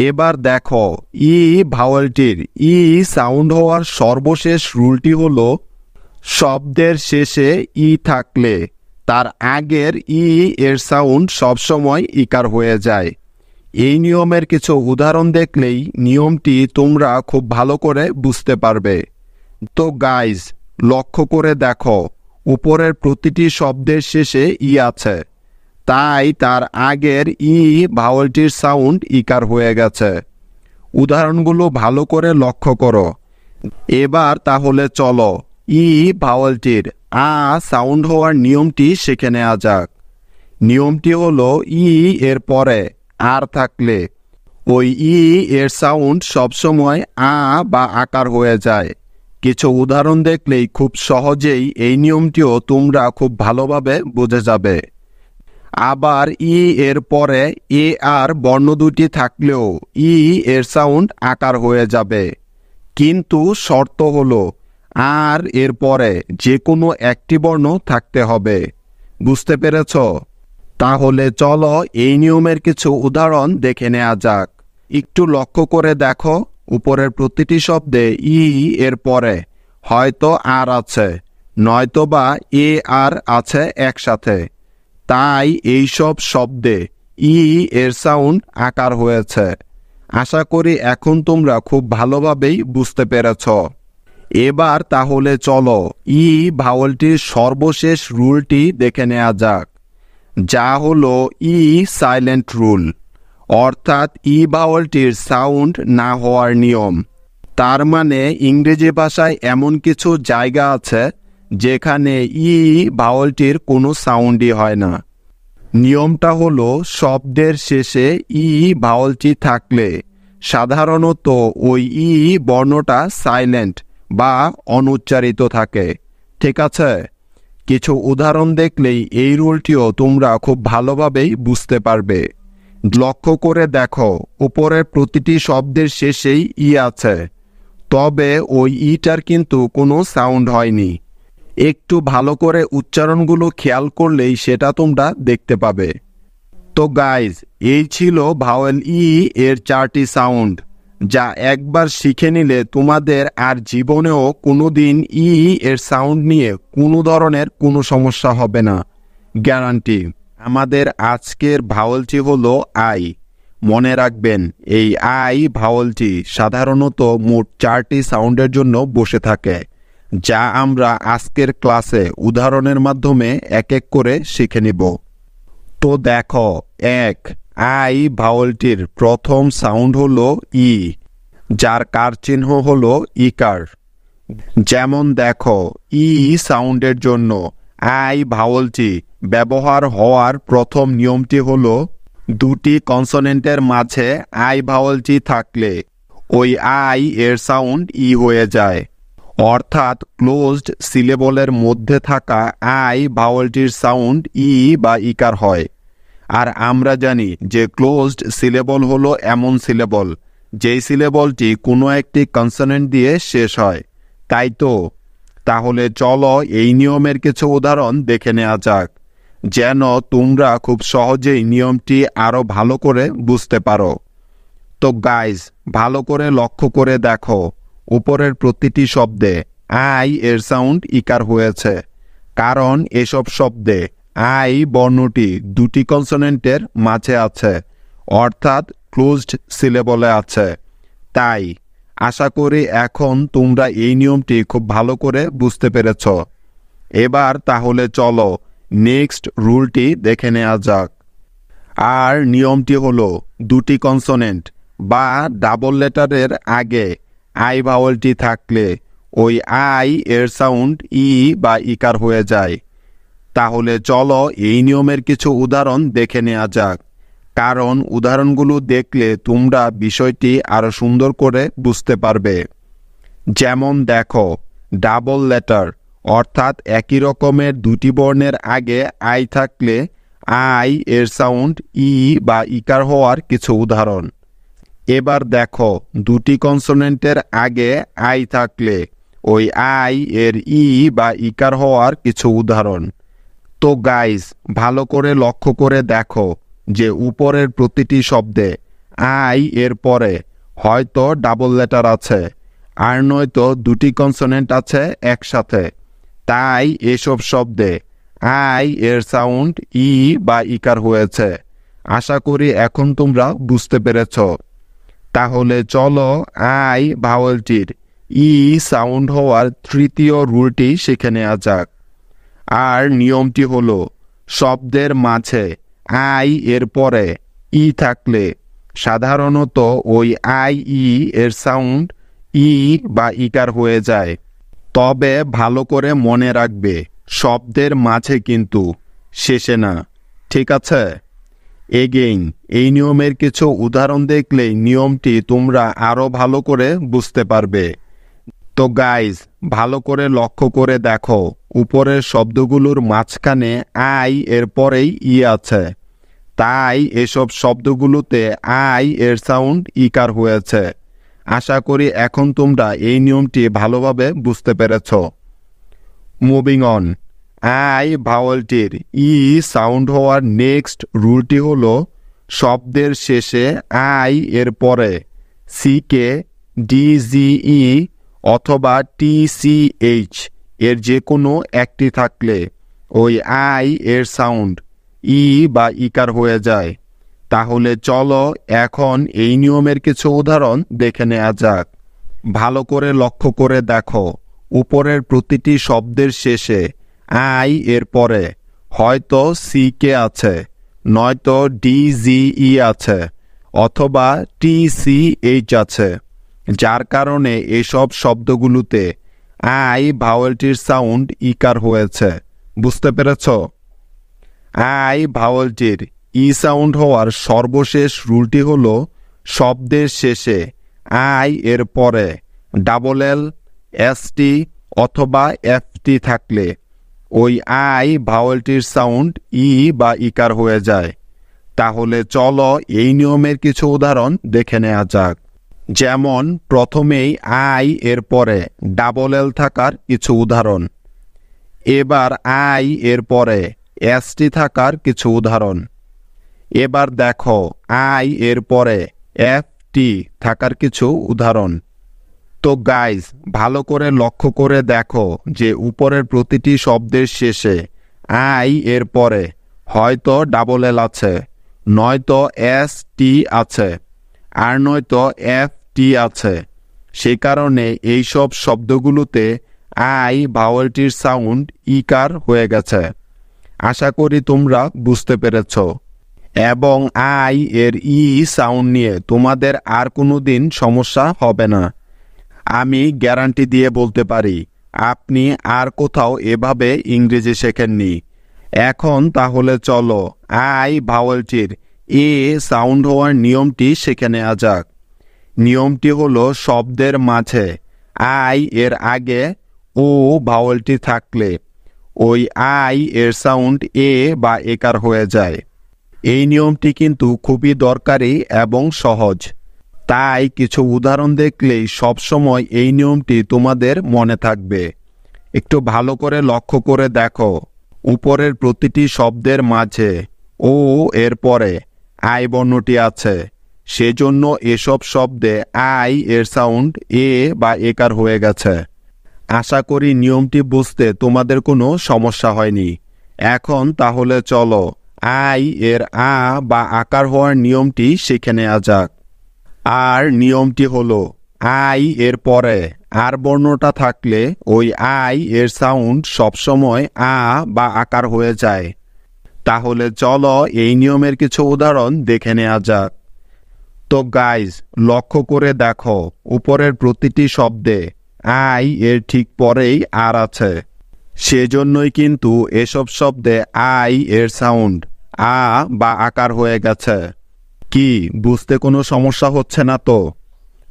Speaker 1: এবার দেখো, ই ভাওয়েলটির ই সাউন্ড হওয়ার সর্বশেষ রুলটি হলো, শব্দের শেষে ই থাকলে তার আগের ই এর সাউন্ড সবসময় ইকার হয়ে যায়। এই নিয়মের কিছু উদাহরণ দেখলেই নিয়মটি তোমরা খুব ভালো করে বুঝতে পারবে। তো গাইজ, লক্ষ্য করে দেখো, উপরের প্রতিটি শব্দের শেষে ই আছে, তাই তার আগের ই ভাওয়েলটির সাউন্ড ইকার হয়ে গেছে। উদাহরণগুলো ভালো করে লক্ষ্য করো। এবার তাহলে চলো ই ভাওয়েলটির আ সাউন্ড হওয়ার নিয়মটি শিখে নেওয়া যাক। নিয়মটি হলো, ই এর পরে আর থাকলে ওই ই এর সাউন্ড সবসময় আ বা আকার হয়ে যায়। কিছু উদাহরণ দেখলেই খুব সহজেই এই নিয়মটিও তোমরা খুব ভালোভাবে বুঝে যাবে। আবার ই এর পরে এ আর বর্ণ দুটি থাকলেও ই এর সাউন্ড আকার হয়ে যাবে, কিন্তু শর্ত হলো আর এর পরে যে কোনো একটি বর্ণ থাকতে হবে। বুঝতে পেরেছ? তাহলে চলো এই নিয়মের কিছু উদাহরণ দেখে নেওয়া যাক। একটু লক্ষ্য করে দেখো, উপরের প্রতিটি শব্দে ই এর পরে হয়তো আর আছে, নয়তোবা এ আর আছে একসাথে, তাই এইসব শব্দে ই এর সাউন্ড আকার হয়েছে। আশা করি এখন তোমরা খুব ভালোভাবেই বুঝতে পেরেছ। এবার তাহলে চলো ই ভাওয়েলটির সর্বশেষ রুলটি দেখে নেওয়া যাক, যা হলো ই সাইলেন্ট রুল, অর্থাৎ ই ভাওয়েলটির সাউন্ড না হওয়ার নিয়ম। তার মানে ইংরেজি ভাষায় এমন কিছু জায়গা আছে যেখানে ই ভাওয়েলটির কোনো সাউন্ডই হয় না। নিয়মটা হলো শব্দের শেষে ই ভাওয়েলটি থাকলে সাধারণত ওই ই বর্ণটা সাইলেন্ট বা অনুচ্চারিত থাকে। ঠিক আছে, কিছু উদাহরণ দেখলেই এই রুলটিও তোমরা খুব ভালোভাবেই বুঝতে পারবে। লক্ষ্য করে দেখো, উপরের প্রতিটি শব্দের শেষেই ই আছে, তবে ওই ইটার কিন্তু কোনো সাউন্ড হয়নি। একটু ভালো করে উচ্চারণগুলো খেয়াল করলেই সেটা তোমরা দেখতে পাবে। তো গাইজ, এই ছিল ভাওয়েল ই এর 4টি সাউন্ড, যা একবার শিখে নিলে তোমাদের আর জীবনেও কোনোদিন ই এর সাউন্ড নিয়ে কোনো ধরনের কোনো সমস্যা হবে না, গ্যারান্টি। আমাদের আজকের ভাওয়েলটি হলো আই। মনে রাখবেন, এই আই ভাওয়েলটি সাধারণত মোট 4টি সাউন্ডের জন্য বসে থাকে, যা আমরা আজকের ক্লাসে উদাহরণের মাধ্যমে এক এক করে শিখে নিব। তো দেখো, 1, আই ভাওয়েলটির প্রথম সাউন্ড হলো ই, যার কার চিহ্ন হলো ইকার। যেমন দেখো, ই সাউন্ডের জন্য আই ভাওয়েলটি ব্যবহার হওয়ার প্রথম নিয়মটি হলো দুটি কনসোনেন্টের মাঝে আই ভাওয়েলটি থাকলে ওই আই এর সাউন্ড ই হয়ে যায়। অর্থাৎ ক্লোজড সিলেবলের মধ্যে থাকা আই ভাওয়েলটির সাউন্ড ই বা ইকার হয়। আর আমরা জানি যে ক্লোজড সিলেবল হলো এমন সিলেবল যেই সিলেবলটি কোনো একটি কনসোনেন্ট দিয়ে শেষ হয়, তাই তো? তাহলে চলো এই নিয়মের কিছু উদাহরণ দেখে নেওয়া যাক, যেন তোমরা খুব সহজেই নিয়মটি আরও ভালো করে বুঝতে পারো। তো গাইজ, ভালো করে লক্ষ্য করে দেখো, উপরের প্রতিটি শব্দে আই এর সাউন্ড ইকার হয়েছে, কারণ এসব শব্দে আই বর্ণটি দুটি কনসোনেন্টের মাঝে আছে, অর্থাৎ ক্লোজড সিলেবলে আছে। তাই আশা করি এখন তোমরা এই নিয়মটি খুব ভালো করে বুঝতে পেরেছ। এবার তাহলে চলো নেক্সট রুলটি দেখে নেওয়া যাক। আর নিয়মটি হলো দুটি কনসোনেন্ট বা ডাবল লেটারের আগে আই ভাওয়েলটি থাকলে ওই আই এর সাউন্ড ই বা ইকার হয়ে যায়। তাহলে চলো এই নিয়মের কিছু উদাহরণ দেখে নেওয়া যাক, কারণ উদাহরণগুলো দেখলে তোমরা বিষয়টি আরো সুন্দর করে বুঝতে পারবে। যেমন দেখো, ডাবল লেটার অর্থাৎ একই রকমের দুটি বর্ণের আগে আই থাকলে আই এর সাউন্ড ই বা ইকার হওয়ার কিছু উদাহরণ। এবার দেখো, দুটি কনসোনেন্টের আগে আই থাকলে ওই আই এর ই বা ইকার হওয়ার কিছু উদাহরণ। তো গাইজ, ভালো করে লক্ষ্য করে দেখো যে উপরের প্রতিটি শব্দে আই এর পরে হয়তো ডাবল লেটার আছে, আর নয়তো দুটি কনসোনেন্ট আছে একসাথে। তাই এসব শব্দে আই এর সাউন্ড ই বা ইকার হয়েছে। আশা করি এখন তোমরা বুঝতে পেরেছ। তাহলে চলো আই ভাওয়েলটির ই সাউন্ড হওয়ার তৃতীয় রুলটি শিখে নেওয়া যাক। আর নিয়মটি হলো, শব্দের মাঝে আই এর পরে ই থাকলে সাধারণত ওই আই ই এর সাউন্ড ই বা ইকার হয়ে যায়। তবে ভালো করে মনে রাখবে, শব্দের মাঝে কিন্তু, শেষে না। ঠিক আছে? এগেইন এই নিয়মের কিছু উদাহরণ দেখলেই নিয়মটি তোমরা আরো ভালো করে বুঝতে পারবে। তো গাইজ, ভালো করে লক্ষ্য করে দেখো, উপরের শব্দগুলোর মাঝখানে আই এর পরেই ই আছে, তাই এসব শব্দগুলোতে আই এর সাউন্ড ইকার হয়েছে। আশা করি এখন তোমরা এই নিয়মটি ভালোভাবে বুঝতে পেরেছ। মুভিং অন, আই ভাওয়েলটির ই সাউন্ড হওয়ার নেক্সট রুলটি হলো, শব্দের শেষে আই এর পরে সিকে, ডিজিই অথবা টিসিএইচ এর যে কোনো একটি থাকলে ওই আই এর সাউন্ড ই বা ইকার হয়ে যায়। তাহলে চলো এখন এই নিয়মের কিছু উদাহরণ দেখে নেওয়া যাক। ভালো করে লক্ষ্য করে দেখো, উপরের প্রতিটি শব্দের শেষে আই এর পরে হয়তো সিকে আছে, নয়তো ডিজিই আছে, অথবা TCH আছে, যার কারণে এসব শব্দগুলোতে আই ভাওয়েলটির সাউন্ড ইকার হয়েছে। বুঝতে পেরেছ? আই ভাওয়েলটির ই সাউন্ড হওয়ার সর্বশেষ রুলটি হলো শব্দের শেষে আই এর পরে ডাবল এল, এসটি অথবা এফটি থাকলে ওই আই ভাওয়েলটির সাউন্ড ই বা ইকার হয়ে যায়। তাহলে চলো এই নিয়মের কিছু উদাহরণ দেখে নেওয়া যাক। যেমন প্রথমেই আই এর পরে ডাবল এল থাকার কিছু উদাহরণ, এবার আই এর পরে এসটি থাকার কিছু উদাহরণ, এবার দেখো আই এর পরে এফটি থাকার কিছু উদাহরণ। তো গাইজ, ভালো করে লক্ষ্য করে দেখো যে উপরের প্রতিটি শব্দের শেষে আই এর পরে হয়তো ডাবল এল আছে, নয়তো এসটি আছে, আর নয়তো এফটি আছে। সেই কারণে এইসব শব্দগুলোতে আই ভাওয়েলটির সাউন্ড ইকার হয়ে গেছে। আশা করি তোমরা বুঝতে পেরেছ। এবং আই এর ই সাউন্ড নিয়ে তোমাদের আর কোনো দিন সমস্যা হবে না। আমি গ্যারান্টি দিয়ে বলতে পারি আপনি আর কোথাও এভাবে ইংরেজি শেখেননি। এখন তাহলে চলো আই ভাওয়েলটির এ সাউন্ড হওয়ার নিয়মটি শিখে নেওয়া যাক। নিয়মটি হলো শব্দের মাঝে আই এর আগে ও ভাওয়েলটি থাকলে ওই আই এর সাউন্ড এ বা একার হয়ে যায়। এই নিয়মটি কিন্তু খুবই দরকারি এবং সহজ, তাই কিছু উদাহরণ দেখলেই সবসময় এই নিয়মটি তোমাদের মনে থাকবে। একটু ভালো করে লক্ষ্য করে দেখো, উপরের প্রতিটি শব্দের মাঝে ও এর পরে আই বর্ণটি আছে, সেজন্য এসব শব্দে আই এর সাউন্ড এ বা একার হয়ে গেছে। আশা করি নিয়মটি বুঝতে তোমাদের কোনো সমস্যা হয়নি। এখন তাহলে চলো আই এর আ বা আকার হওয়ার নিয়মটি শিখে নেওয়া যাক। আর নিয়মটি হলো আই এর পরে আর বর্ণটা থাকলে ওই আই এর সাউন্ড সবসময় আ বা আকার হয়ে যায়। তাহলে চলো এই নিয়মের কিছু উদাহরণ দেখে নেওয়া যাক। তো গাইজ, লক্ষ্য করে দেখো উপরের প্রতিটি শব্দে আই এর ঠিক পরেই আর আছে, সেজন্যই কিন্তু এসব শব্দে আই এর সাউন্ড আ বা আকার হয়ে গেছে। কি বুঝতে কোনো সমস্যা হচ্ছে না তো?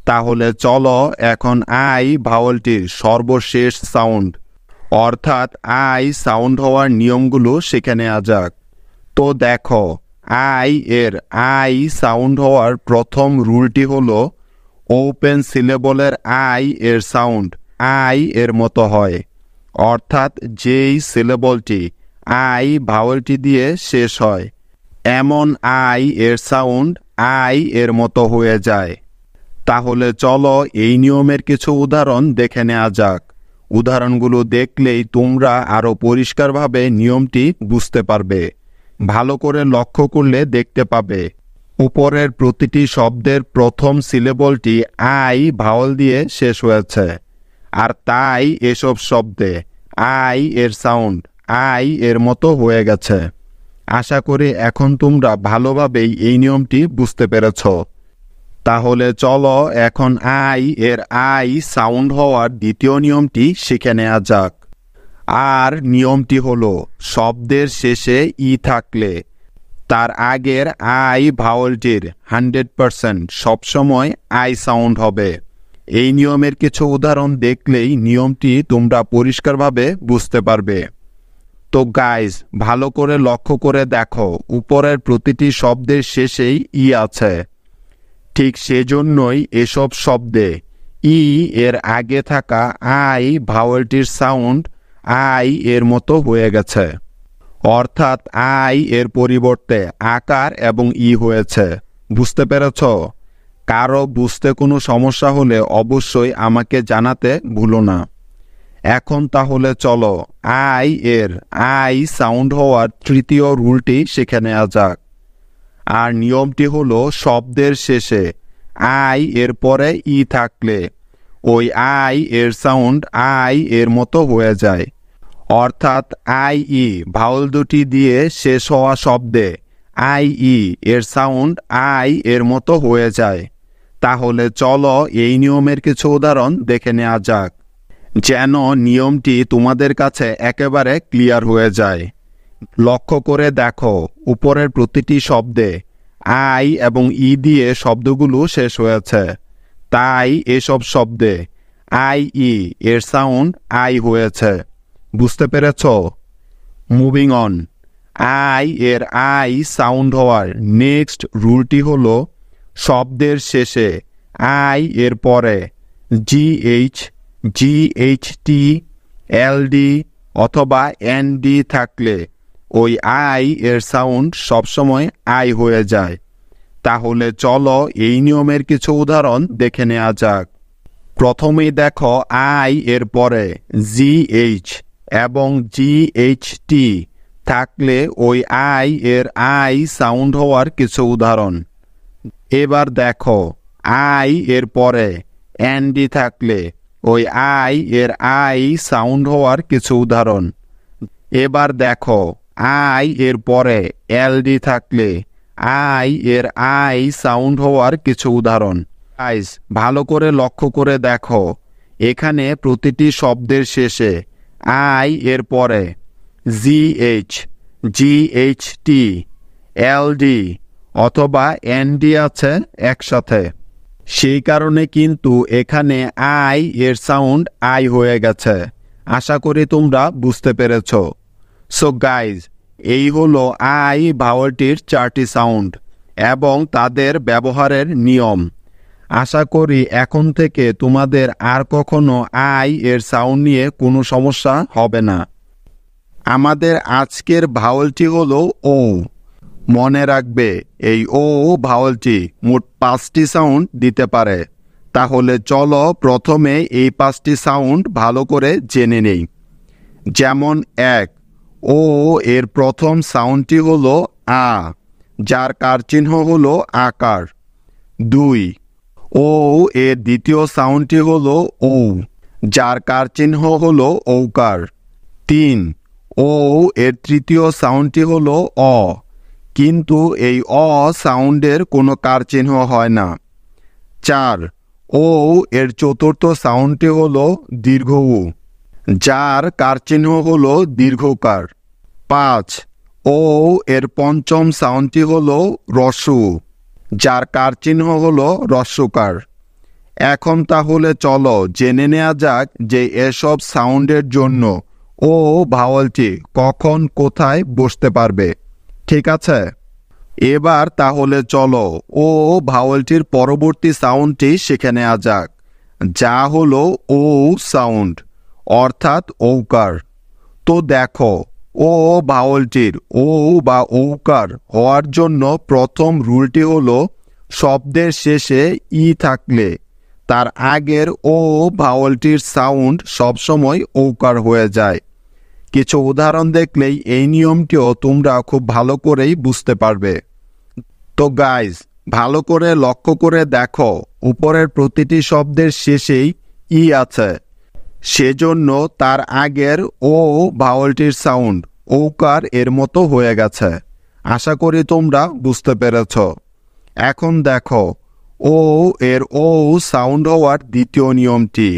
Speaker 1: তাহলে চলো এখন আই ভাওয়েলটির সর্বশেষ সাউন্ড অর্থাৎ আই সাউন্ড হওয়ার নিয়মগুলো শিখে নেওয়া যাক। তো দেখো আই এর আই সাউন্ড হওয়ার প্রথম রুলটি হলো ওপেন সিলেবলের আই এর সাউন্ড আই এর মতো হয়, অর্থাৎ যেই সিলেবলটি আই ভাওয়েলটি দিয়ে শেষ হয় এমন আই এর সাউন্ড আই এর মতো হয়ে যায়। তাহলে চলো এই নিয়মের কিছু উদাহরণ দেখে নেওয়া যাক। উদাহরণগুলো দেখলেই তোমরা আরও পরিষ্কারভাবে নিয়মটি বুঝতে পারবে। ভালো করে লক্ষ্য করলে দেখতে পাবে উপরের প্রতিটি শব্দের প্রথম সিলেবলটি আই ভাওয়েল দিয়ে শেষ হয়েছে, আর তাই এসব শব্দে আই এর সাউন্ড আই এর মতো হয়ে গেছে। আশা করি এখন তোমরা ভালোভাবেই এই নিয়মটি বুঝতে পেরেছ। তাহলে চলো এখন আই এর আই সাউন্ড হওয়ার দ্বিতীয় নিয়মটি শিখে নেওয়া যাক। আর নিয়মটি হলো শব্দের শেষে ই থাকলে তার আগের আই ভাওয়েলটির 100% সবসময় আই সাউন্ড হবে। এই নিয়মের কিছু উদাহরণ দেখলেই নিয়মটি তোমরা পরিষ্কারভাবে বুঝতে পারবে। তো গাইজ, ভালো করে লক্ষ্য করে দেখো উপরের প্রতিটি শব্দের শেষেই ই আছে, ঠিক সেজন্যই এসব শব্দে ই এর আগে থাকা আই ভাওয়েলটির সাউন্ড আই এর মতো হয়ে গেছে, অর্থাৎ আই এর পরিবর্তে আকার এবং ই হয়েছে। বুঝতে পেরেছ? কারো বুঝতে কোনো সমস্যা হলে অবশ্যই আমাকে জানাতে ভুলো না। এখন তাহলে চলো আই এর আই সাউন্ড হওয়ার তৃতীয় রুলটি শিখে নেওয়া যাক। আর নিয়মটি হলো শব্দের শেষে আই এর পরে ই থাকলে ওই আই এর সাউন্ড আই এর মতো হয়ে যায়, অর্থাৎ আই ই ভাওয়েল দুটি দিয়ে শেষ হওয়া শব্দে আই ই এর সাউন্ড আই এর মতো হয়ে যায়। তাহলে চলো এই নিয়মের কিছু উদাহরণ দেখে নেওয়া যাক, যেন নিয়মটি তোমাদের কাছে একেবারে ক্লিয়ার হয়ে যায়। লক্ষ্য করে দেখো, উপরের প্রতিটি শব্দে আই এবং ই দিয়ে শব্দগুলো শেষ হয়েছে, তাই এসব শব্দে আই ই এর সাউন্ড আই হয়েছে। বুঝতে পেরেছ? মুভিং অন, আই এর আই সাউন্ড হওয়ার নেক্সট রুলটি হলো শব্দের শেষে আই এর পরে জিএইচ, জিএইচটি, এলডি অথবা এনডি থাকলে ওই আই এর সাউন্ড সবসময় আই হয়ে যায়। তাহলে চলো এই নিয়মের কিছু উদাহরণ দেখে নেওয়া যাক। প্রথমেই দেখো, আই এর পরে জিএইচ এবং জিএইচটি থাকলে ওই আই এর আই সাউন্ড হওয়ার কিছু উদাহরণ। এবার দেখো, আই এর পরে এনডি থাকলে ওই আই এর আই সাউন্ড হওয়ার কিছু উদাহরণ। এবার দেখো, আই এর পরে এলডি থাকলে আই এর আই সাউন্ড হওয়ার কিছু উদাহরণ। গাইস, ভালো করে লক্ষ্য করে দেখো, এখানে প্রতিটি শব্দের শেষে আই এর পরে জিএইচ, জিএইচটি, এলডি অথবা এনডি আছে একসাথে। সেই কারণে কিন্তু এখানে আই এর সাউন্ড আই হয়ে গেছে। আশা করি তোমরা বুঝতে পেরেছ। সো গাইজ, এই হলো আই ভাওয়ালটির 4টি সাউন্ড এবং তাদের ব্যবহারের নিয়ম। আশা করি এখন থেকে তোমাদের আর কখনো আই এর সাউন্ড নিয়ে কোনো সমস্যা হবে না। আমাদের আজকের ভাওয়ালটি হলো ও। মনে রাখবে, এই ও ভাওয়ালটি মোট 5টি সাউন্ড দিতে পারে। তাহলে চলো প্রথমে এই 5টি সাউন্ড ভালো করে জেনে নেই। যেমন 1, ও এর প্রথম সাউন্ডটি হলো আ, যার কারচিহ্ন হলো আকার। 2, ও এর দ্বিতীয় সাউন্ডটি হলো ও, যার কারচিহ্ন হলো ঔকার। 3, ও এর তৃতীয় সাউন্ডটি হলো অ, কিন্তু এই অ সাউন্ডের কোনো কারচিহ্ন হয় না। 4, ও এর চতুর্থ সাউন্ডটি হলো দীর্ঘ উ, যার কারচিহ্ন হলো দীর্ঘকার। 5, ও এর পঞ্চম সাউন্ডটি হলো রস্যু, যার কারচিহ্ন হলো রস্যকার। এখন তাহলে চলো জেনে নেওয়া যাক যে এসব সাউন্ডের জন্য ও ভাওয়ালটি কখন কোথায় বসতে পারবে। ঠিক আছে, এবার তাহলে চলো ও ভাওয়ালটির পরবর্তী সাউন্ডটি শিখে নেওয়া যাক, যা হলো ও সাউন্ড, অর্থাৎ ঔকার। তো দেখো, ও ভাওয়ালটির ও বা ঔকার হওয়ার জন্য প্রথম রুলটি হলো শব্দের শেষে ই থাকলে তার আগের ও ভাওয়ালটির সাউন্ড সবসময় ঔকার হয়ে যায়। কিছু উদাহরণ দেখলেই এই নিয়মটিও তোমরা খুব ভালো করেই বুঝতে পারবে। তো গাইজ, ভালো করে লক্ষ্য করে দেখো, উপরের প্রতিটি শব্দের শেষেই ই আছে, সেজন্য তার আগের ও ভাওয়ালটির সাউন্ড ঔকার এর মতো হয়ে গেছে। আশা করি তোমরা বুঝতে পেরেছ। এখন দেখো, ও এর ও সাউন্ড হওয়ার দ্বিতীয় নিয়মটি।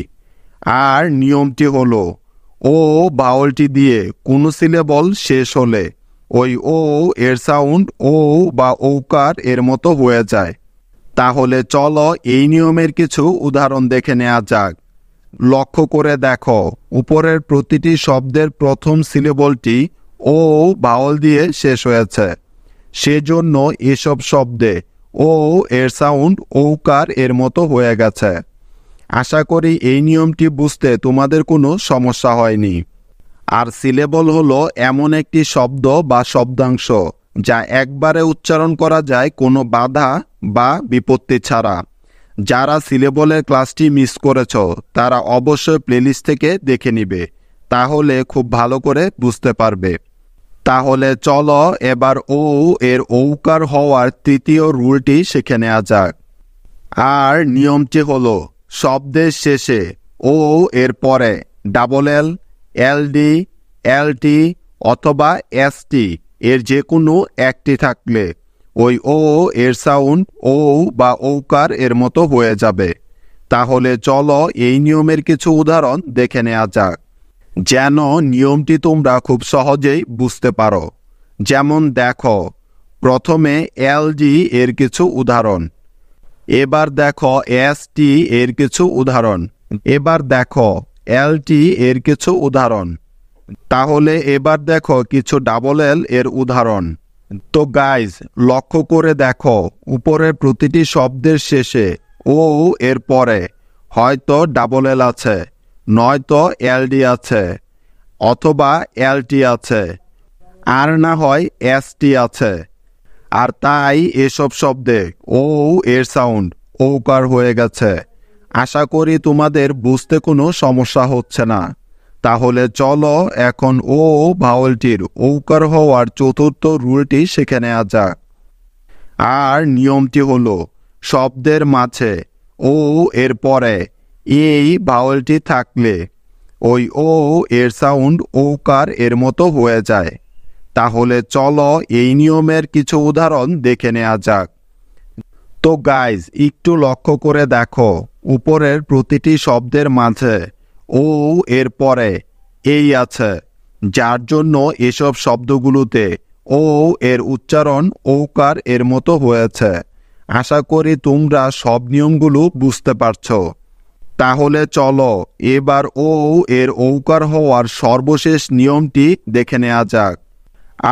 Speaker 1: আর নিয়মটি হলো, ও ভাওয়ালটি দিয়ে কোনো সিলেবল শেষ হলে ওই ও এর সাউন্ড ও বা ঔকার এর মতো হয়ে যায়। তাহলে চলো এই নিয়মের কিছু উদাহরণ দেখে নেওয়া যাক। লক্ষ্য করে দেখো, উপরের প্রতিটি শব্দের প্রথম সিলেবলটি ও ভাওয়াল দিয়ে শেষ হয়েছে, সেজন্য এসব শব্দে ও এর সাউন্ড ঔকার এর মতো হয়ে গেছে। আশা করি এই নিয়মটি বুঝতে তোমাদের কোনো সমস্যা হয়নি। আর সিলেবল হলো এমন একটি শব্দ বা শব্দাংশ যা একবারে উচ্চারণ করা যায় কোনো বাধা বা বিপত্তি ছাড়া। যারা সিলেবলের ক্লাসটি মিস করেছ তারা অবশ্যই প্লেলিস্ট থেকে দেখে নিবে, তাহলে খুব ভালো করে বুঝতে পারবে। তাহলে চলো এবার ও এর ঔকার হওয়ার তৃতীয় রুলটি শিখে নেওয়া যাক। আর নিয়মটি হলো, শব্দের শেষে ও এর পরে ডাবল এল, এলডি, এলটি অথবা এসটি এর যে কোনো একটি থাকলে ওই ও এর সাউন্ড ও বা ঔকার এর মতো হয়ে যাবে। তাহলে চলো এই নিয়মের কিছু উদাহরণ দেখে নেওয়া যাক, যেন নিয়মটি তোমরা খুব সহজেই বুঝতে পারো। যেমন দেখো, প্রথমে এলডি এর কিছু উদাহরণ, এবার দেখো এসটি এর কিছু উদাহরণ, এবার দেখো এলটি এর কিছু উদাহরণ, তাহলে এবার দেখো কিছু ডাবল এল এর উদাহরণ। তো গাইজ, লক্ষ্য করে দেখো উপরের প্রতিটি শব্দের শেষে ও এর পরে হয়তো ডাবল এল আছে, নয়তো এলডি আছে, অথবা এলটি আছে, আর না হয় এসটি আছে। আর তাই এসব শব্দে ও এর সাউন্ড ওকার হয়ে গেছে। আশা করি তোমাদের বুঝতে কোনো সমস্যা হচ্ছে না। তাহলে চলো এখন ও ভাওয়েলটির ওকার হওয়ার চতুর্থ রুলটি শিখে নেওয়া যাক। আর নিয়মটি হলো, শব্দের মাঝে ও এর পরে এই ভাওয়েলটি থাকলে ওই ও এর সাউন্ড ওকার এর মতো হয়ে যায়। তাহলে চলো এই নিয়মের কিছু উদাহরণ দেখে নেওয়া যাক। তো গাইজ, একটু লক্ষ্য করে দেখো উপরের প্রতিটি শব্দের মাঝে ও এর পরে এই আছে, যার জন্য এসব শব্দগুলোতে ও এর উচ্চারণ ওকার এর মতো হয়েছে। আশা করি তোমরা সব নিয়মগুলো বুঝতে পারছো। তাহলে চলো এবার ও এর ওকার হওয়ার সর্বশেষ নিয়মটি দেখে নেওয়া যাক।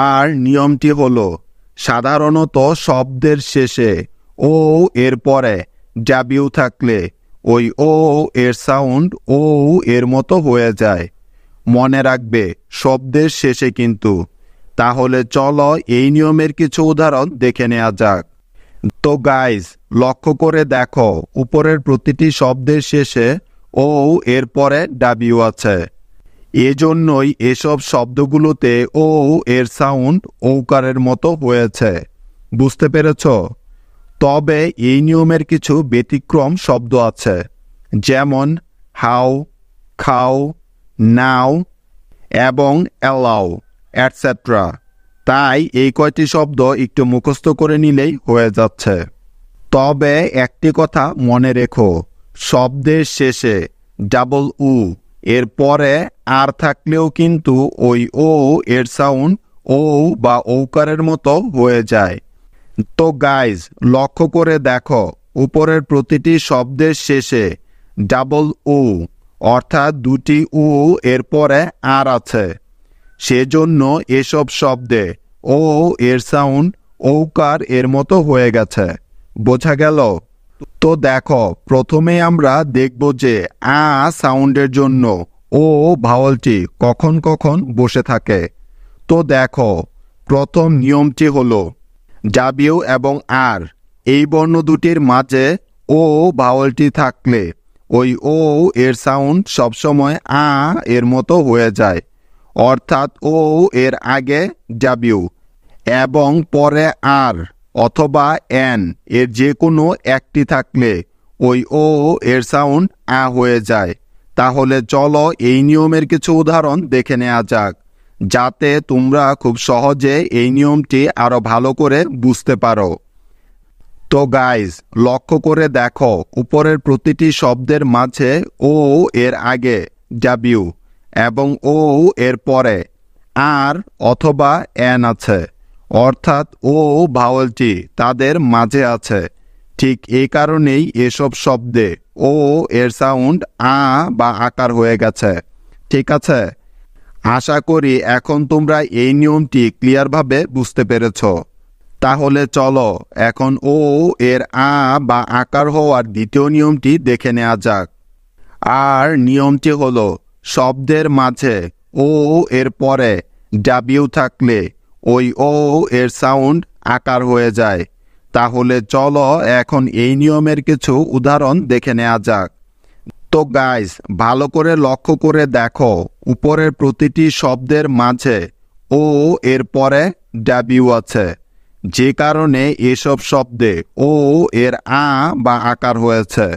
Speaker 1: আর নিয়মটি হলো, সাধারণত শব্দের শেষে ও এর পরে ডাব্লিউ থাকলে ওই ও এর সাউন্ড ও এর মতো হয়ে যায়। মনে রাখবে, শব্দের শেষে কিন্তু। তাহলে চলো এই নিয়মের কিছু উদাহরণ দেখে নেওয়া যাক। তো গাইজ, লক্ষ্য করে দেখো উপরের প্রতিটি শব্দের শেষে ও এর পরে ডাব্লিউ আছে। এজন্যই এসব শব্দগুলোতে ও এর সাউন্ড ওকারের মতো হয়েছে। বুঝতে পেরেছ? তবে এই নিয়মের কিছু ব্যতিক্রম শব্দ আছে, যেমন হাউ, খাও, নাও এবং অ্যালাউ এটসেট্রা। তাই এই কয়টি শব্দ একটু মুখস্থ করে নিলেই হয়ে যাচ্ছে। তবে একটি কথা মনে রেখো, শব্দের শেষে ডাবল উ এর পরে আর থাকলেও কিন্তু ওই ও এর সাউন্ড ও বা ঔকারের মতো হয়ে যায়। তো গাইজ, লক্ষ্য করে দেখো উপরের প্রতিটি শব্দের শেষে ডাবল উ অর্থাৎ দুটি উ এর পরে আর আছে। সেজন্য এসব শব্দে ও এর সাউন্ড ঔকার এর মতো হয়ে গেছে। বোঝা গেল? তো দেখো, প্রথমে আমরা দেখব যে আ সাউন্ডের জন্য ও ভাওয়ালটি কখন কখন বসে থাকে। তো দেখো, প্রথম নিয়মটি হলো, ডাব্লিউ এবং আর এই বর্ণ দুটির মাঝে ও ভাওয়ালটি থাকলে ওই ও এর সাউন্ড সবসময় আ এর মতো হয়ে যায়। অর্থাৎ ও এর আগে ডাব্লিউ এবং পরে আর অথবা এন এর যে কোনো একটি থাকলে ওই ও এর সাউন্ড আ হয়ে যায়। তাহলে চলো এই নিয়মের কিছু উদাহরণ দেখে নেওয়া যাক, যাতে তোমরা খুব সহজে এই নিয়মটি আরো ভালো করে বুঝতে পারো। তো গাইজ, লক্ষ্য করে দেখো উপরের প্রতিটি শব্দের মাঝে ও এর আগে ডাব্লিউ এবং ও এর পরে আর অথবা এন আছে। অর্থাৎ ও ভাওয়েলটি তাদের মাঝে আছে। ঠিক এই কারণেই এসব শব্দে ও এর সাউন্ড আ বা আকার হয়ে গেছে। ঠিক আছে? আশা করি এখন তোমরা এই নিয়মটি ক্লিয়ারভাবে বুঝতে পেরেছ। তাহলে চলো এখন ও এর আ বা আকার হওয়ার দ্বিতীয় নিয়মটি দেখে নেওয়া যাক। আর নিয়মটি হলো, শব্দের মাঝে ও এর পরে ডাব্লিউ থাকলে ওই ও এর সাউন্ড আকার হয়ে যায়। তাহলে চলো এখন এই নিয়মের কিছু উদাহরণ দেখে নেওয়া যাক। তো গাইজ, ভালো করে লক্ষ্য করে দেখো উপরের প্রতিটি শব্দের মাঝে ও এর পরে ডাব্লিউ আছে, যে কারণে এসব শব্দে ও এর আ বা আকার হয়েছে।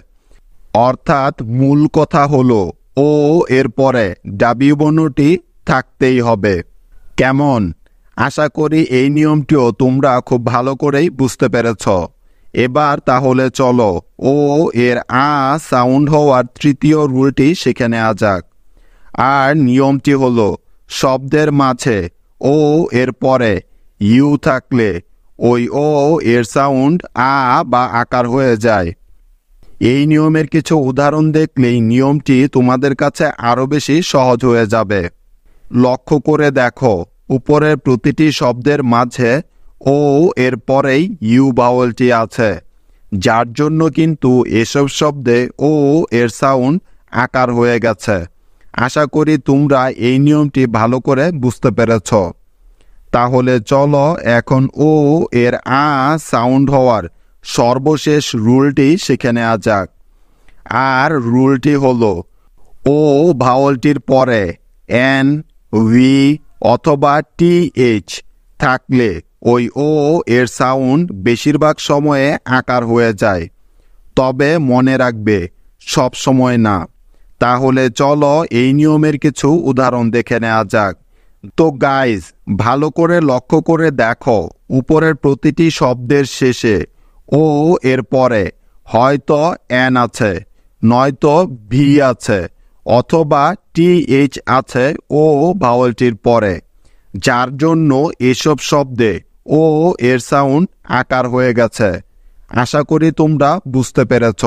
Speaker 1: অর্থাৎ মূল কথা হলো ও এর পরে ডাব্লিউ বর্ণটি থাকতেই হবে। কেমন? আশা করি এই নিয়মটিও তোমরা খুব ভালো করেই বুঝতে পেরেছ। এবার তাহলে চলো ও এর আ সাউন্ড হওয়ার তৃতীয় রুলটি শিখে নেওয়া যাক। আর নিয়মটি হলো শব্দের মাঝে ও এর পরে ইউ থাকলে ওই ও এর সাউন্ড আ বা আকার হয়ে যায়। এই নিয়মের কিছু উদাহরণ দেখলেই নিয়মটি তোমাদের কাছে আরও বেশি সহজ হয়ে যাবে। লক্ষ্য করে দেখো, উপরের প্রতিটি শব্দের মাঝে ও এর পরেই ইউ ভাওয়েলটি আছে, যার জন্য কিন্তু এসব শব্দে ও এর সাউন্ড আকার হয়ে গেছে। আশা করি তোমরা এই নিয়মটি ভালো করে বুঝতে পেরেছ। তাহলে চলো এখন ও এর আ সাউন্ড হওয়ার সর্বশেষ রুলটি শিখে নেওয়া যাক। আর রুলটি হলো ও ভাওয়েলটির পরে এন, ভি অথবা টি এইচ থাকলে ওই ও এর সাউন্ড বেশিরভাগ সময়ে আকার হয়ে যায়, তবে মনে রাখবে সব সময় না। তাহলে চলো এই নিয়মের কিছু উদাহরণ দেখে নেওয়া যাক। তো গাইজ, ভালো করে লক্ষ্য করে দেখো, উপরের প্রতিটি শব্দের শেষে ও এর পরে হয়তো এন আছে, নয়তো ভি আছে, অথবা টি এইচ আছে ও ভাওয়েলটির পরে, যার জন্য এসব শব্দে ও এর সাউন্ড আকার হয়ে গেছে। আশা করি তোমরা বুঝতে পেরেছ।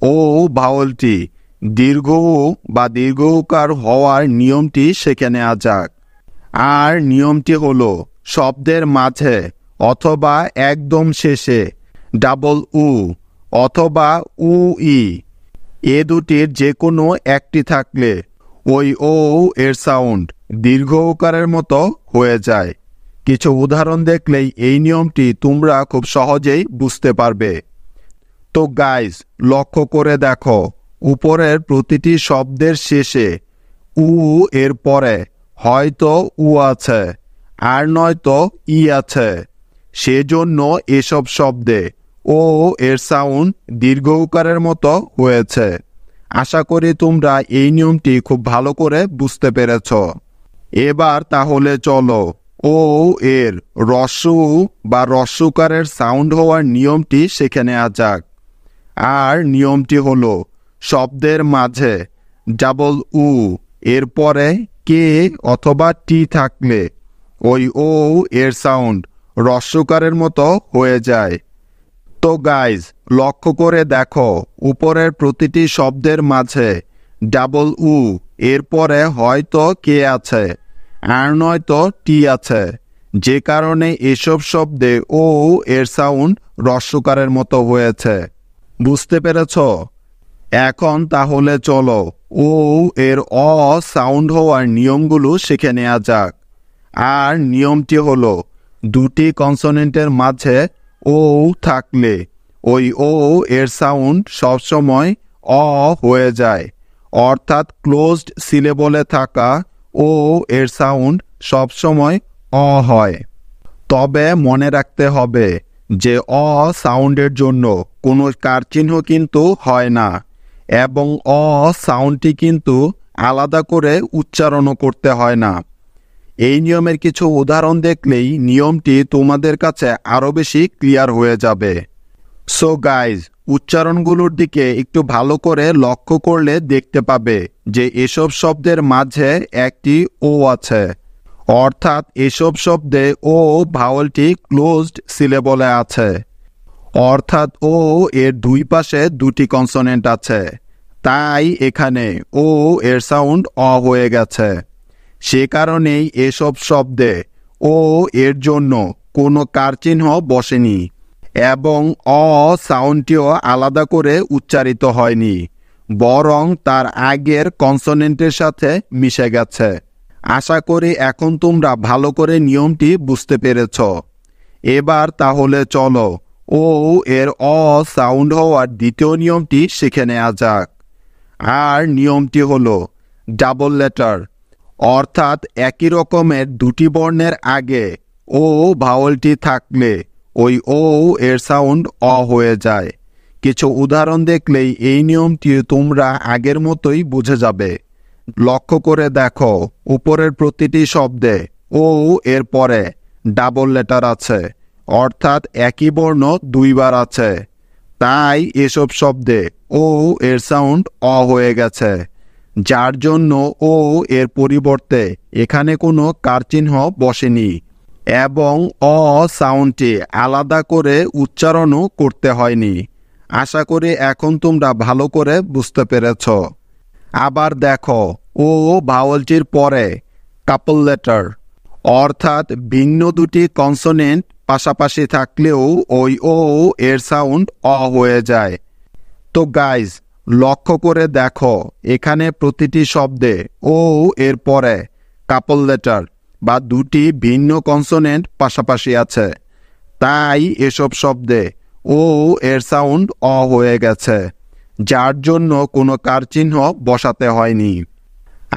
Speaker 1: ও ভাওয়েলটি দীর্ঘ বা দীর্ঘকার হওয়ার নিয়মটি শিখে নেওয়া যাক। আর নিয়মটি হলো শব্দের মাঝে অথবা একদম শেষে ডাবল উ অথবা উ ই এ দুটির যে কোনো একটি থাকলে ওই ও এর সাউন্ড দীর্ঘ উকারের মতো হয়ে যায়। কিছু উদাহরণ দেখলেই এই নিয়মটি তোমরা খুব সহজেই বুঝতে পারবে। তো গাইজ, লক্ষ্য করে দেখো, উপরের প্রতিটি শব্দের শেষে উ এর পরে হয়তো উ আছে আর নয়তো ই আছে, সেজন্য এসব শব্দে ও এর সাউন্ড দীর্ঘ উকারের মতো হয়েছে। আশা করি তোমরা এই নিয়মটি খুব ভালো করে বুঝতে পেরেছ। এবার তাহলে চলো ও এর রস্যু বা রস্যুকারের সাউন্ড হওয়ার নিয়মটি শিখে নেওয়া যাক। আর নিয়মটি হলো শব্দের মাঝে ডাবল উ এর পরে কে অথবা টি থাকলে ওই ও এর সাউন্ড রস্যকারের মতো হয়ে যায়। তো গাইজ, লক্ষ্য করে দেখো, উপরের প্রতিটি শব্দের মাঝে ডাবল উ এর পরে হয়তো কে আছে আর নয়তো টি আছে, যে কারণে এসব শব্দে ও এর সাউন্ড রস্যকারের মতো হয়েছে। বুঝতে পেরেছ? এখন তাহলে চলো ও এর অ সাউন্ড হওয়ার নিয়মগুলো শিখে নেওয়া যাক। আর নিয়মটি হলো দুটি কনসোনেন্টের মাঝে ও থাকলে ওই ও এর সাউন্ড সবসময় অ হয়ে যায়, অর্থাৎ ক্লোজড সিলেবলে থাকা ও এর সাউন্ড সবসময় অ হয়। তবে মনে রাখতে হবে যে অ সাউন্ডের জন্য কোনো কারচিহ্ন কিন্তু হয় না, এবং অ সাউন্ডটি কিন্তু আলাদা করে উচ্চারণও করতে হয় না। এই নিয়মের কিছু উদাহরণ দেখলেই নিয়মটি তোমাদের কাছে আরও বেশি ক্লিয়ার হয়ে যাবে। সো গাইজ, উচ্চারণগুলোর দিকে একটু ভালো করে লক্ষ্য করলে দেখতে পাবে যে এসব শব্দের মাঝে একটি ও আছে, অর্থাৎ এসব শব্দে ও ভাওয়েলটি ক্লোজড সিলেবলে আছে, অর্থাৎ ও এর দুই পাশে দুটি কনসোনেন্ট আছে, তাই এখানে ও এর সাউন্ড অ হয়ে গেছে। সে কারণেই এসব শব্দে ও এর জন্য কোনো কারচিহ্ন বসেনি এবং অ সাউন্ডটিও আলাদা করে উচ্চারিত হয়নি, বরং তার আগের কনসোনেন্টের সাথে মিশে গেছে। আশা করি এখন তোমরা ভালো করে নিয়মটি বুঝতে পেরেছ। এবার তাহলে চলো ও এর অ সাউন্ড হওয়ার দ্বিতীয় নিয়মটি শিখে নেওয়া যাক। আর নিয়মটি হলো ডাবল লেটার, অর্থাৎ একই রকমের দুটি বর্ণের আগে ও ভাওয়েলটি থাকলে ওই ও এর সাউন্ড অ হয়ে যায়। কিছু উদাহরণ দেখলেই এই নিয়মটি তোমরা আগের মতোই বুঝে যাবে। লক্ষ্য করে দেখো, উপরের প্রতিটি শব্দে ও এর পরে ডাবল লেটার আছে, অর্থাৎ একই বর্ণ দুইবার আছে। তাই এসব শব্দে ও এর সাউন্ড অ হয়ে গেছে, যার জন্য ও এর পরিবর্তে এখানে কোনো কার চিহ্ন বসেনি এবং অ সাউন্ডটি আলাদা করে উচ্চারণও করতে হয়নি। আশা করি এখন তোমরা ভালো করে বুঝতে পেরেছ। আবার দেখো, ও ভাওয়েলটির পরে কাপল লেটার, অর্থাৎ ভিন্ন দুটি কনসোনেন্ট পাশাপাশি থাকলেও ওই ও এর সাউন্ড অ হয়ে যায়। তো গাইজ, লক্ষ্য করে দেখো, এখানে প্রতিটি শব্দে ও এর পরে কাপল লেটার বা দুটি ভিন্ন কনসোনেন্ট পাশাপাশি আছে। তাই এসব শব্দে ও এর সাউন্ড অ হয়ে গেছে, যার জন্য কোনো কার চিহ্ন বসাতে হয়নি।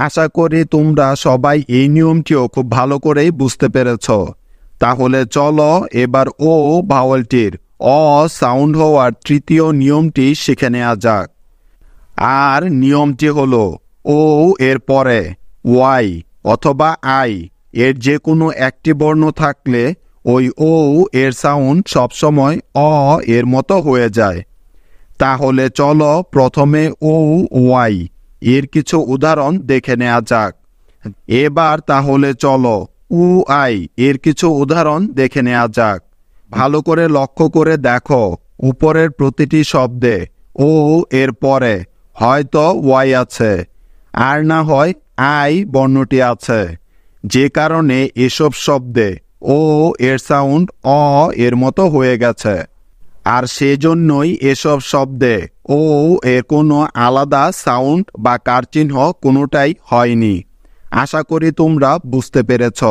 Speaker 1: আশা করি তোমরা সবাই এই নিয়মটিও খুব ভালো করেই বুঝতে পেরেছ। তাহলে চলো এবার ও ভাওয়েলটির অ সাউন্ড হওয়ার তৃতীয় নিয়মটি শিখে নেওয়া যাক। আর নিয়মটি হলো, ও এর পরে ওয়াই অথবা আই এর যে কোনো একটি বর্ণ থাকলে ওই ও এর সাউন্ড সবসময় অ এর মতো হয়ে যায়। তাহলে চলো প্রথমে ও ওয়াই এর কিছু উদাহরণ দেখে নেওয়া যাক। এবার তাহলে চলো উ আই এর কিছু উদাহরণ দেখে নেওয়া যাক। ভালো করে লক্ষ্য করে দেখো, উপরের প্রতিটি শব্দে ও এর পরে হয়তো ওয়াই আছে, আর না হয় আই বর্ণটি আছে, যে কারণে এসব শব্দে ও এর সাউন্ড অ এর মতো হয়ে গেছে। আর সেজন্যই এসব শব্দে ও এর কোনো আলাদা সাউন্ড বা কার চিহ্ন কোনোটাই হয়নি। আশা করি তোমরা বুঝতে পেরেছ।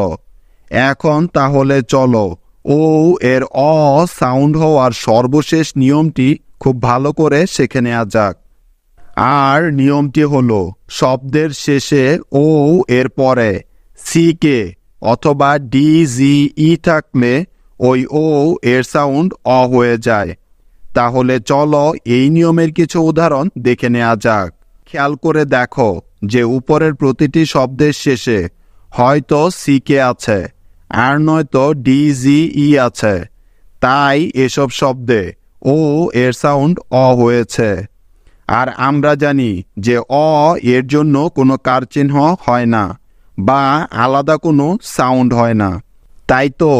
Speaker 1: এখন তাহলে চলো ও এর অ সাউন্ড হওয়ার সর্বশেষ নিয়মটি খুব ভালো করে শিখে নেওয়া যাক। আর নিয়মটি হলো, শব্দের শেষে ও এর পরে সিকে অথবা ডিজিই থাকলে ওই ও এর সাউন্ড অ হয়ে যায়। তাহলে চলো এই নিয়মের কিছু উদাহরণ দেখে নেওয়া যাক। খেয়াল করে দেখো যে উপরের প্রতিটি শব্দের শেষে হয়তো সিকে আছে, আর নয়তো ডিজিই আছে। তাই এসব শব্দে ও এর সাউন্ড অ হয়েছে। আর আমরা জানি যে অ এর জন্য কোনো কার চিহ্ন হয় না বা আলাদা কোনো সাউন্ড হয় না। তাই তো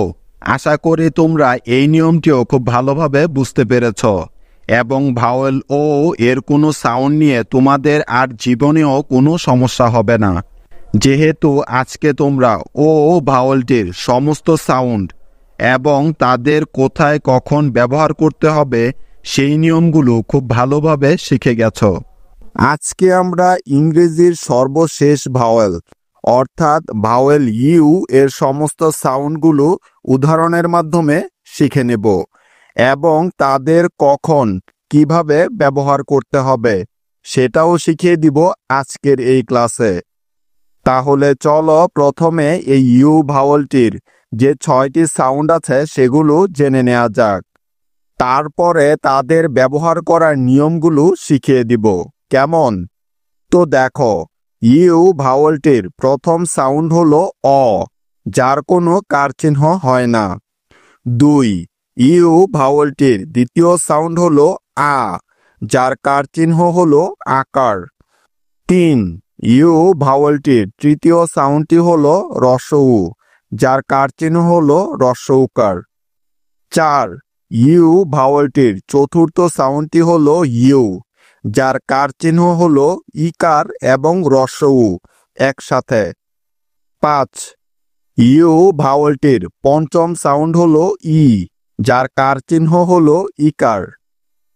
Speaker 1: আশা করি তোমরা এই নিয়মটিও খুব ভালোভাবে বুঝতে পেরেছ এবং ভাওয়েল ও এর কোনো সাউন্ড নিয়ে তোমাদের আর জীবনেও কোনো সমস্যা হবে না, যেহেতু আজকে তোমরা ও ভাওয়েলটির সমস্ত সাউন্ড এবং তাদের কোথায় কখন ব্যবহার করতে হবে সেই নিয়মগুলো খুব ভালোভাবে শিখে গেছ। আজকে আমরা ইংরেজির সর্বশেষ ভাওয়েল অর্থাৎ ভাওয়েল ইউ এর সমস্ত সাউন্ডগুলো উদাহরণের মাধ্যমে শিখে নেব এবং তাদের কখন কিভাবে ব্যবহার করতে হবে সেটাও শিখিয়ে দিব আজকের এই ক্লাসে। তাহলে চলো প্রথমে এই ইউ ভাওয়েলটির যে 6টি সাউন্ড আছে সেগুলো জেনে নেওয়া যাক। তারপরে তাদের ব্যবহার করার নিয়মগুলো শিখিয়ে দিব। কেমন? তো দেখো, ইউ ভাওয়েলটির প্রথম সাউন্ড হলো অ, যার কোনো কার চিহ্ন হয় না। 2, ইউ ভাওয়েলটির দ্বিতীয় সাউন্ড হলো আ, যার কার চিহ্ন হলো আকার। 3, ইউ ভাওয়েলটির তৃতীয় সাউন্ডটি হলো রস্বউ, যার কার চিহ্ন হলো রস্বউকার। 4, ইউ ভাওয়েলটির চতুর্থ সাউন্ডটি হলো ইউ, যার কার চিহ্ন হলো ইকার এবং রস্বউ একসাথে। 5, ইউ ভাওয়েলটির পঞ্চম সাউন্ড হলো ই, যার কার চিহ্ন হলো ইকার।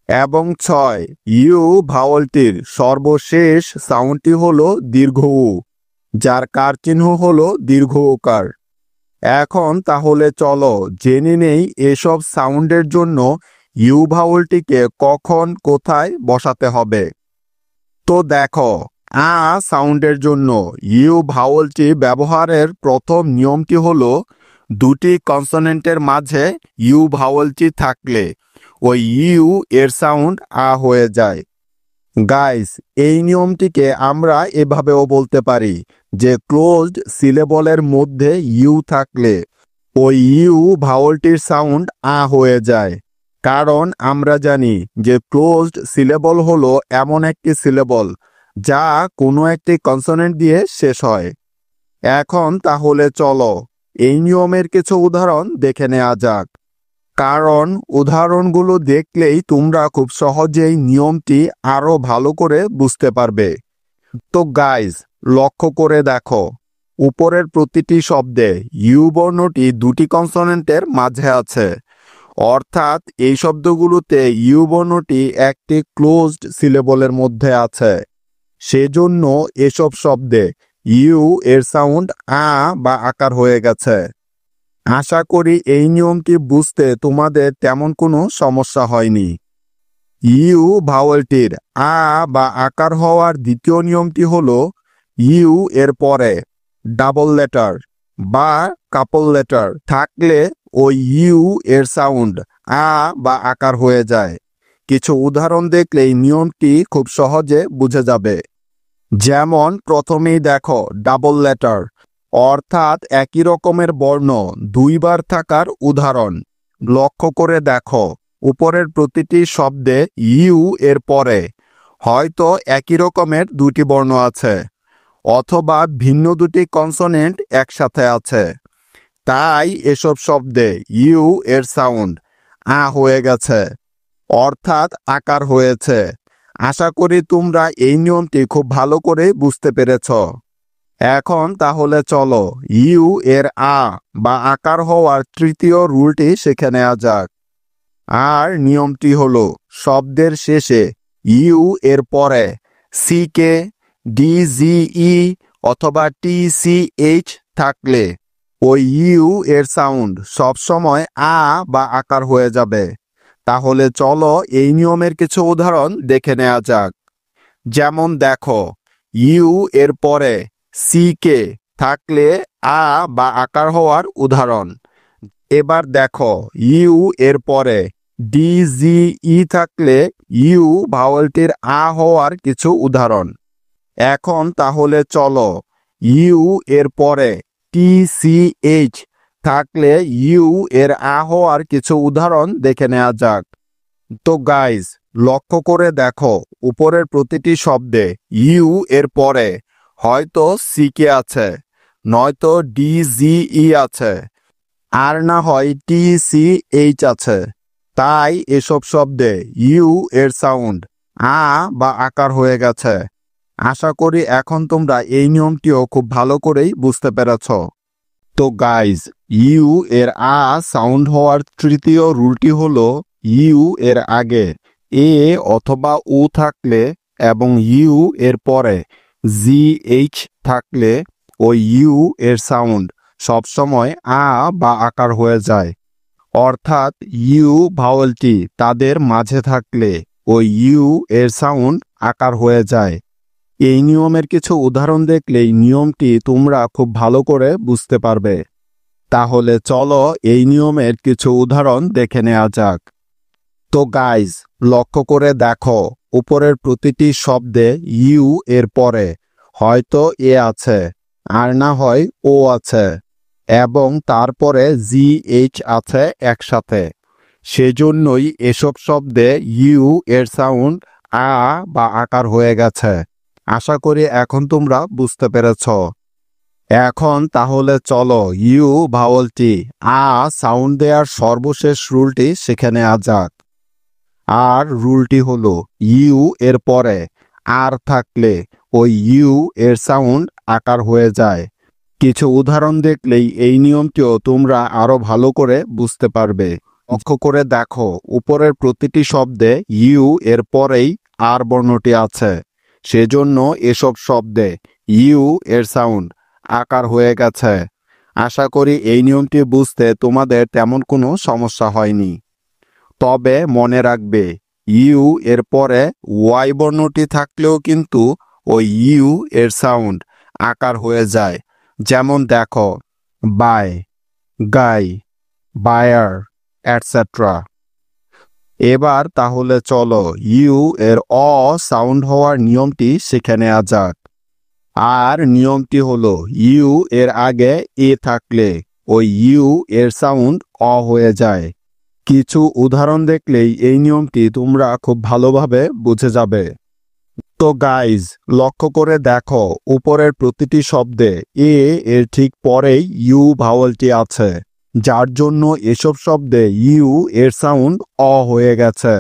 Speaker 1: এবং 6, ইউ ভাওয়েলটির সর্বশেষ সাউন্ডটি হলো দীর্ঘ উ, যার কার চিহ্ন হলো দীর্ঘ ওকার। এখন তাহলে চলো জেনে নেই এসব সাউন্ডের জন্য ইউ ভাওয়েলটিকে কখন কোথায় বসাতে হবে। তো দেখো, আ সাউন্ডের জন্য ইউ ভাওয়েলটি ব্যবহারের প্রথম নিয়মটি হলো, দুটি কনসোনেন্টের মাঝে ইউ ভাওয়েলটি থাকলে ওই ইউ এর সাউন্ড আ হয়ে যায়। গাইস, এই নিয়মটিকে আমরা এভাবেও বলতে পারি যে ক্লোজড সিলেবলের মধ্যে ইউ থাকলে ওই ইউ ভাওয়ালটির সাউন্ড আ হয়ে যায়। কারণ আমরা জানি যে ক্লোজড সিলেবল হলো এমন একটি সিলেবল যা কোনো একটি কনসোনেন্ট দিয়ে শেষ হয়। এখন তাহলে চলো এই নিয়মের কিছু উদাহরণ দেখে নেওয়া যাক, কারণ উদাহরণগুলো দেখলেই তোমরা খুব সহজেই নিয়মটি আরো ভালো করে বুঝতে পারবে। তো গাইজ, লক্ষ্য করে দেখো, উপরের প্রতিটি শব্দে ইউ বর্ণটি দুটি কনসোনেন্টের মাঝে আছে, অর্থাৎ এই শব্দগুলোতে ইউ বর্ণটি একটি ক্লোজড সিলেবলের মধ্যে আছে। সেজন্য এসব শব্দে ইউ এর সাউন্ড আ বা আকার হয়ে গেছে। আশা করি এই নিয়মটি বুঝতে তোমাদের তেমন কোনো সমস্যা হয়নি। ইউ ভাওয়েলটির আ বা আকার হওয়ার দ্বিতীয় নিয়মটি হলো ইউ এর পরে ডাবল লেটার বা কাপল লেটার থাকলে ওই ইউ এর সাউন্ড আ বা আকার হয়ে যায়। কিছু উদাহরণ দেখলেই নিয়মটি খুব সহজে বুঝে যাবে। যেমন প্রথমেই দেখো ডাবল লেটার, অর্থাৎ একই রকমের বর্ণ দুইবার থাকার উদাহরণ। লক্ষ্য করে দেখো, উপরের প্রতিটি শব্দে ইউ এর পরে হয়তো একই রকমের দুটি বর্ণ আছে, অথবা ভিন্ন দুটি কনসোনেন্ট একসাথে আছে। তাই এসব শব্দে ইউ এর সাউন্ড আ হয়ে গেছে, অর্থাৎ আকার হয়েছে। আশা করি তোমরা এই নিয়মটি খুব ভালো করে বুঝতে পেরেছ। এখন তাহলে চলো ইউ এর আ বা আকার হওয়ার তৃতীয় রুলটি শিখে নেওয়া যাক। আর নিয়মটি হলো শব্দের শেষে ইউ এর পরে সিকে, ডিজিই অথবা টিসিএইচ থাকলে ওই ইউ এর সাউন্ড সবসময় আ বা আকার হয়ে যাবে। তাহলে চলো এই নিয়মের কিছু উদাহরণ দেখে নেওয়া যাক। যেমন দেখো, ইউ এর পরে সিকে থাকলে আ বা আকার হওয়ার উদাহরণ। এবার দেখো, ইউ এর পরে ডিজিই থাকলে ইউ ভাওয়েলটির আ হওয়ার কিছু উদাহরণ। এখন তাহলে চলো ইউ এর পরে টিসিএইচ থাকলে ইউ এর আ হওয়ার কিছু উদাহরণ দেখে নেওয়া যাক। তো গাইজ, লক্ষ্য করে দেখো, উপরের প্রতিটি শব্দে ইউ এর পরে হয়তো সিকে আছে, নয়তো ডিজিই আছে, আর না হয় টিসিএইচ আছে। তাই এসব শব্দে ইউ এর সাউন্ড আ বা আকার হয়ে গেছে। আশা করি এখন তোমরা এই নিয়মটিও খুব ভালো করেই বুঝতে পেরেছ। তো গাইজ, ইউ এর আ সাউন্ড হওয়ার তৃতীয় রুলটি হলো ইউ এর আগে এ অথবা উ থাকলে এবং ইউ এর পরে জিএইচ থাকলে ওই ইউ এর সাউন্ড সবসময় আ বা আকার হয়ে যায়। অর্থাৎ ইউ ভাওয়েলটি তাদের মাঝে থাকলে ওই ইউ এর সাউন্ড আকার হয়ে যায়। এই নিয়মের কিছু উদাহরণ দেখলেই নিয়মটি তোমরা খুব ভালো করে বুঝতে পারবে। তাহলে চলো এই নিয়মের কিছু উদাহরণ দেখে নেওয়া যাক। তো গাইজ, লক্ষ্য করে দেখো, উপরের প্রতিটি শব্দে ইউ এর পরে হয়তো এ আছে, আর না হয় ও আছে, এবং তারপরে জিএইচ আছে একসাথে। সেজন্যই এসব শব্দে ইউ এর সাউন্ড আ বা আকার হয়ে গেছে। আশা করি এখন তোমরা বুঝতে পেরেছ। এখন তাহলে চলো ইউ ভাওয়েলটি আ সাউন্ড দেওয়ার সর্বশেষ রুলটি শিখে নেওয়া যাক। আর রুলটি হলো ইউ এর পরে আর থাকলে ওই ইউ এর সাউন্ড আকার হয়ে যায়। কিছু উদাহরণ দেখলেই এই নিয়মটিও তোমরা আরো ভালো করে বুঝতে পারবে। লক্ষ্য করে দেখো, উপরের প্রতিটি শব্দে ইউ এর পরেই আর বর্ণটি আছে, সেজন্য এসব শব্দে ইউ এর সাউন্ড আকার হয়ে গেছে। আশা করি এই নিয়মটি বুঝতে তোমাদের তেমন কোনো সমস্যা হয়নি। তবে মনে রাখবে, ইউ এর পরে ওয়াই বর্ণটি থাকলেও কিন্তু ওই ইউ এর সাউন্ড আকার হয়ে যায়। যেমন দেখো, বাই, গাই, বায়ার, এটসেট্রা। এবার তাহলে চলো ইউ এর অ সাউন্ড হওয়ার নিয়মটি শিখে নেওয়া যাক। আর নিয়মটি হলো ইউ এর আগে এ থাকলে ওই ইউ এর সাউন্ড অ হয়ে যায়। কিছু উদাহরণ দেখলেই এই নিয়মটি তোমরা খুব ভালোভাবে বুঝে যাবে। তো গাইজ, লক্ষ্য করে দেখো উপরের প্রতিটি শব্দে এ এর ঠিক পরেই ইউ ভাওয়ালটি আছে, যার জন্য এসব শব্দে ইউ এর সাউন্ড অ হয়ে গেছে।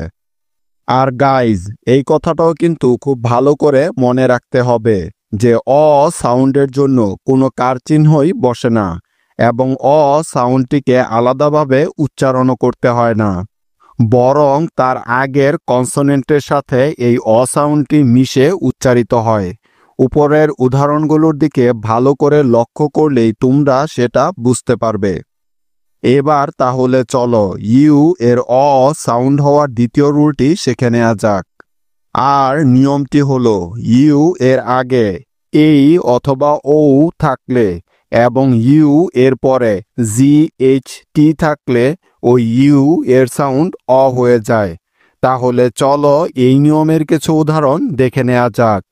Speaker 1: আর গাইজ, এই কথাটাও কিন্তু খুব ভালো করে মনে রাখতে হবে যে অ সাউন্ডের জন্য কোনো কার চিহ্নই বসে না এবং অ সাউন্ডটিকে আলাদাভাবে উচ্চারণও করতে হয় না, বরং তার আগের কনসোনেন্টের সাথে এই অ সাউন্ডটি মিশে উচ্চারিত হয়। উপরের উদাহরণগুলোর দিকে ভালো করে লক্ষ্য করলেই তোমরা সেটা বুঝতে পারবে। এবার তাহলে চলো ইউ এর অ সাউন্ড হওয়ার দ্বিতীয় রুলটি শিখে নেওয়া যাক। আর নিয়মটি হলো ইউ এর আগে এই অথবা ও থাকলে এবং ইউ এর পরে জি এইচ টি থাকলে ওই ইউ এর সাউন্ড অ হয়ে যায়। তাহলে চলো এই নিয়মের কিছু উদাহরণ দেখে নেওয়া যাক।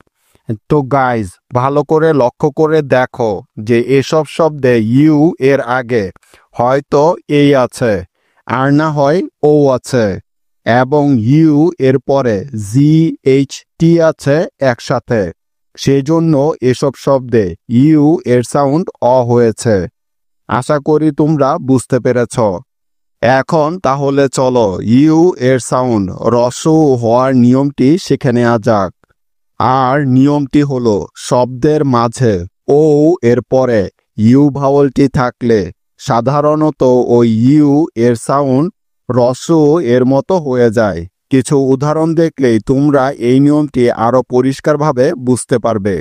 Speaker 1: তো গাইজ, ভালো করে লক্ষ্য করে দেখো যে এসব শব্দে ইউ এর আগে হয়তো এই আছে, আর না হয় ও আছে, এবং ইউ এর পরে জি এইচ টি আছে একসাথে। সেজন্য এসব শব্দে ইউ এর সাউন্ড অ হয়েছে। আশা করি তোমরা বুঝতে পেরেছ। এখন তাহলে চলো ইউ এর সাউন্ড রস্য হওয়ার নিয়মটি শিখে নেওয়া যাক। আর নিয়মটি হলো শব্দের মাঝে ও এর পরে ইউ ভাওয়ালটি থাকলে সাধারণত ওই ইউ এর সাউন্ড রস্য এর মতো হয়ে যায়। কিছু উদাহরণ দেখলেই তোমরা এই নিয়মটি আরো পরিষ্কারভাবে বুঝতে পারবে।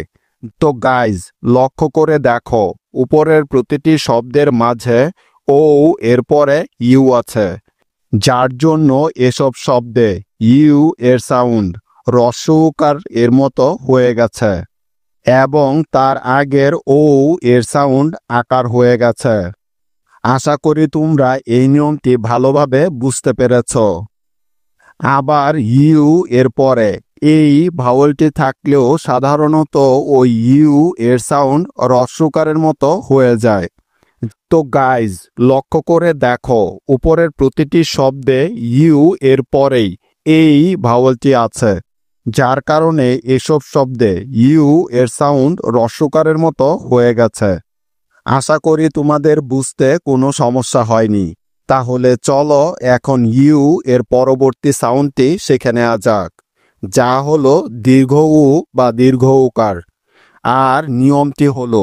Speaker 1: তো গাইজ, লক্ষ্য করে দেখো উপরের প্রতিটি শব্দের মাঝে ও এর পরে ইউ আছে, যার জন্য এসব শব্দে ইউ এর সাউন্ড রস্যকার এর মতো হয়ে গেছে এবং তার আগের ও এর সাউন্ড আকার হয়ে গেছে। আশা করি তোমরা এই নিয়মটি ভালোভাবে বুঝতে পেরেছ। আবার ইউ এর পরে এই ভাওয়ালটি থাকলেও সাধারণত ওই ইউ এর সাউন্ড রস্যকারের মতো হয়ে যায়। তো গাইজ, লক্ষ্য করে দেখো উপরের প্রতিটি শব্দে ইউ এর পরেই এই ভাওয়ালটি আছে, যার কারণে এসব শব্দে ইউ এর সাউন্ড রস্যকারের মতো হয়ে গেছে। আশা করি তোমাদের বুঝতে কোনো সমস্যা হয়নি। তাহলে চলো এখন ইউ এর পরবর্তী সাউন্ডটি শিখে নেওয়া যাক, যা হলো দীর্ঘ উ বা দীর্ঘ উকার। আর নিয়মটি হলো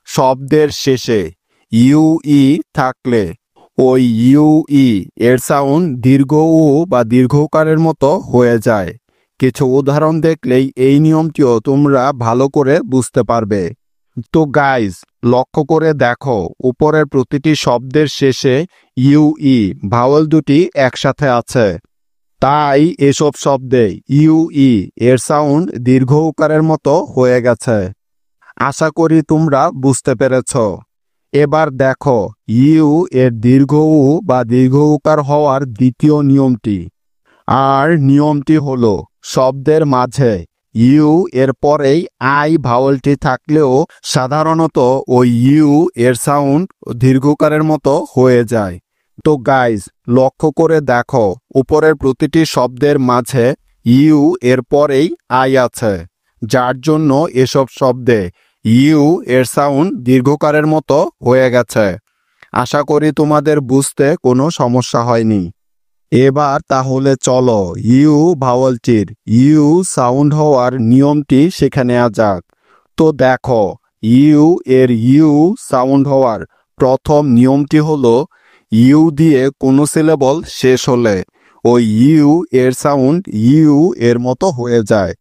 Speaker 1: শব্দের শেষে ইউ ই থাকলে ওই ইউ ই এর সাউন্ড দীর্ঘ উ বা দীর্ঘ উকারের মতো হয়ে যায়। কিছু উদাহরণ দেখলেই এই নিয়মটিও তোমরা ভালো করে বুঝতে পারবে। তো গাইজ, লক্ষ্য করে দেখো উপরের প্রতিটি শব্দের শেষে ইউ ই ভাওয়াল দুটি একসাথে আছে, তাই এসব শব্দে ইউ ই এর সাউন্ড দীর্ঘ উকারের মতো হয়ে গেছে। আশা করি তোমরা বুঝতে পেরেছ। এবার দেখো ইউ এর দীর্ঘ উ বা দীর্ঘ উকার হওয়ার দ্বিতীয় নিয়মটি। আর নিয়মটি হলো শব্দের মাঝে ইউ এর পরেই আই ভাওয়ালটি থাকলেও সাধারণত ওই ইউ এর সাউন্ড দীর্ঘকারের মতো হয়ে যায়। তো গাইজ, লক্ষ্য করে দেখো উপরের প্রতিটি শব্দের মাঝে ইউ এর পরেই আই আছে, যার জন্য এসব শব্দে ইউ এর সাউন্ড দীর্ঘকারের মতো হয়ে গেছে। আশা করি তোমাদের বুঝতে কোনো সমস্যা হয়নি। এবার তাহলে চলো ইউ ভাওয়ালটির ইউ সাউন্ড হওয়ার নিয়মটি শিখে নেওয়া যাক। তো দেখো ইউ এর ইউ সাউন্ড হওয়ার প্রথম নিয়মটি হলো ইউ দিয়ে কোনো সিলেবল শেষ হলে ওই ইউ এর সাউন্ড ইউ এর মতো হয়ে যায়।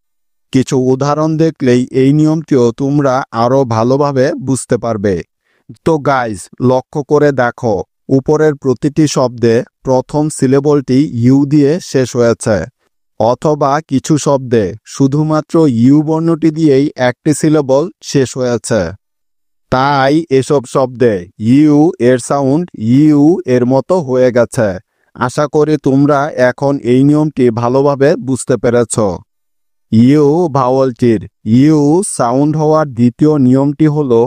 Speaker 1: কিছু উদাহরণ দেখলেই এই নিয়মটিও তোমরা আরো ভালোভাবে বুঝতে পারবে। তো গাইজ, লক্ষ্য করে দেখো উপরের প্রতিটি শব্দে প্রথম সিলেবলটি ইউ দিয়ে শেষ হয়েছে, অথবা কিছু শব্দে শুধুমাত্র ইউ বর্ণটি দিয়েই একটি সিলেবল শেষ হয়েছে। তাই এসব শব্দে ইউ এর সাউন্ড ইউ এর মতো হয়ে গেছে আশা করি তোমরা এখন এই নিয়মটি ভালোভাবে বুঝতে পেরেছ। ইউ ভাওয়ালটির ইউ সাউন্ড হওয়ার দ্বিতীয় নিয়মটি হলো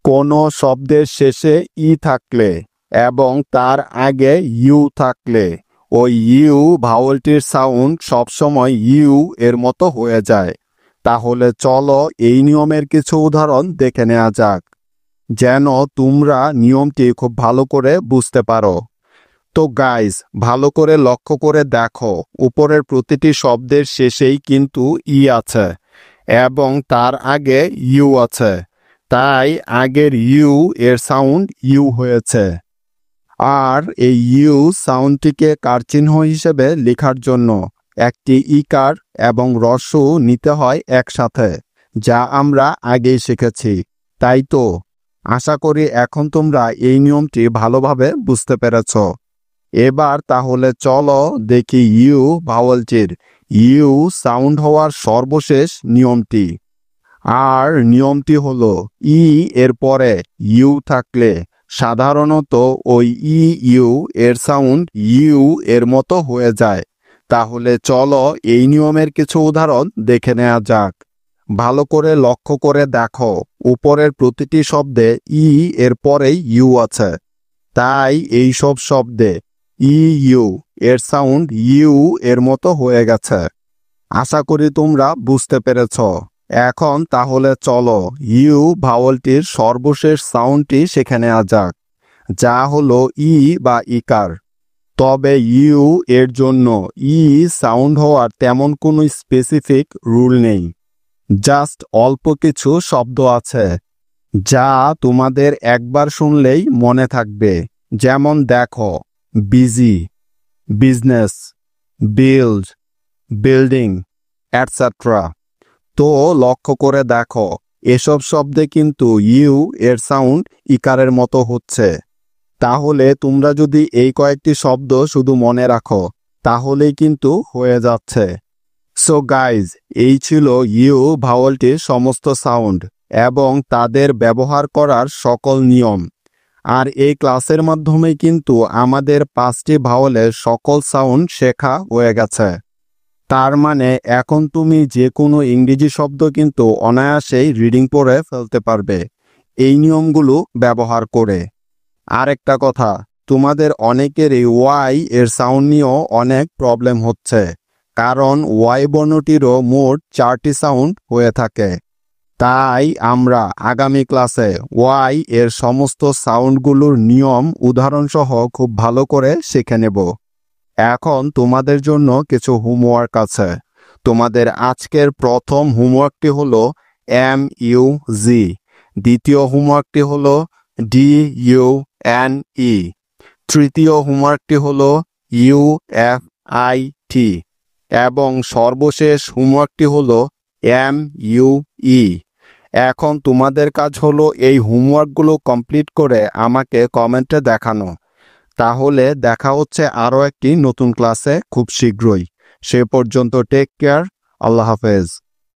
Speaker 1: কোনো শব্দের শেষে ই থাকলে এবং তার আগে ইউ থাকলে ওই ইউ ভাওয়ালটির সাউন্ড সবসময় ইউ এর মতো হয়ে যায়। তাহলে চলো এই নিয়মের কিছু উদাহরণ দেখে নেওয়া যাক, যেন তোমরা নিয়মটি খুব ভালো করে বুঝতে পারো। তো গাইস, ভালো করে লক্ষ্য করে দেখো, উপরের প্রতিটি শব্দের শেষেই কিন্তু ই আছে এবং তার আগে ইউ আছে, তাই আগের ইউ এর সাউন্ড ইউ হয়েছে। আর এই ইউ সাউন্ডটিকে কারচিহ্ন হিসেবে লেখার জন্য একটি ইকার এবং হ্রস্ব নিতে হয় একসাথে, যা আমরা আগেই শিখেছি। তাই তো, আশা করি এখন তোমরা এই নিয়মটি ভালোভাবে বুঝতে পেরেছ। এবার তাহলে চলো দেখি ইউ ভাওয়ালটির ইউ সাউন্ড হওয়ার সর্বশেষ নিয়মটি। আর নিয়মটি হলো ই এর পরে ইউ থাকলে সাধারণত ওই ই ইউ এর সাউন্ড ইউ এর মতো হয়ে যায়। তাহলে চলো এই নিয়মের কিছু উদাহরণ দেখে নেওয়া যাক। ভালো করে লক্ষ্য করে দেখো, উপরের প্রতিটি শব্দে ই এর পরেই ইউ আছে, তাই এই সব শব্দে ই ইউ এর সাউন্ড ইউ এর মতো হয়ে গেছে। আশা করি তোমরা বুঝতে পেরেছ। এখন তাহলে চলো ইউ ভাওয়ালটির সর্বশেষ সাউন্ডটি শিখে নেওয়া যাক, যা হলো ই বা ইকার। তবে ইউ এর জন্য ই সাউন্ড হওয়ার তেমন কোনো স্পেসিফিক রুল নেই, জাস্ট অল্প কিছু শব্দ আছে যা তোমাদের একবার শুনলেই মনে থাকবে। যেমন দেখো, busy, business, build, building, etcetera. তো লক্ষ্য করে দেখো, এসব শব্দে কিন্তু ইউ এর সাউন্ড ইকারের মতো হচ্ছে। তাহলে তোমরা যদি এই কয়েকটি শব্দ শুধু মনে রাখো তাহলেই কিন্তু হয়ে যাচ্ছে। সো গাইজ, এই ছিল ইউ ভাওয়ালটির সমস্ত সাউন্ড এবং তাদের ব্যবহার করার সকল নিয়ম। আর এই ক্লাসের মাধ্যমে কিন্তু আমাদের 5টি ভাওয়ালের সকল সাউন্ড শেখা হয়ে গেছে। তার মানে এখন তুমি যে কোনো ইংরেজি শব্দ কিন্তু অনায়াসেই রিডিং পড়ে ফেলতে পারবে এই নিয়মগুলো ব্যবহার করে। আরেকটা কথা, তোমাদের অনেকেরই ওয়াই এর সাউন্ড নিয়েও অনেক প্রবলেম হচ্ছে, কারণ ওয়াই বর্ণটিরও মোট 4টি সাউন্ড হয়ে থাকে। তাই আমরা আগামী ক্লাসে ওয়াই এর সমস্ত সাউন্ডগুলোর নিয়ম উদাহরণসহ খুব ভালো করে শিখে নেব। এখন তোমাদের জন্য কিছু হোমওয়ার্ক আছে। তোমাদের আজকের প্রথম হোমওয়ার্কটি হলো এম ইউ জি, দ্বিতীয় হোমওয়ার্কটি হলো ডি ইউ এন ই, তৃতীয় হোমওয়ার্কটি হলো ইউ এফ আই টি এবং সর্বশেষ হোমওয়ার্কটি হলো এম ইউ ই। এখন তোমাদের কাজ হলো এই হোমওয়ার্কগুলো কমপ্লিট করে আমাকে কমেন্টে দেখানো। তাহলে দেখা হচ্ছে আরও একটি নতুন ক্লাসে খুব শীঘ্রই। সে পর্যন্ত টেক কেয়ার। আল্লাহ হাফেজ।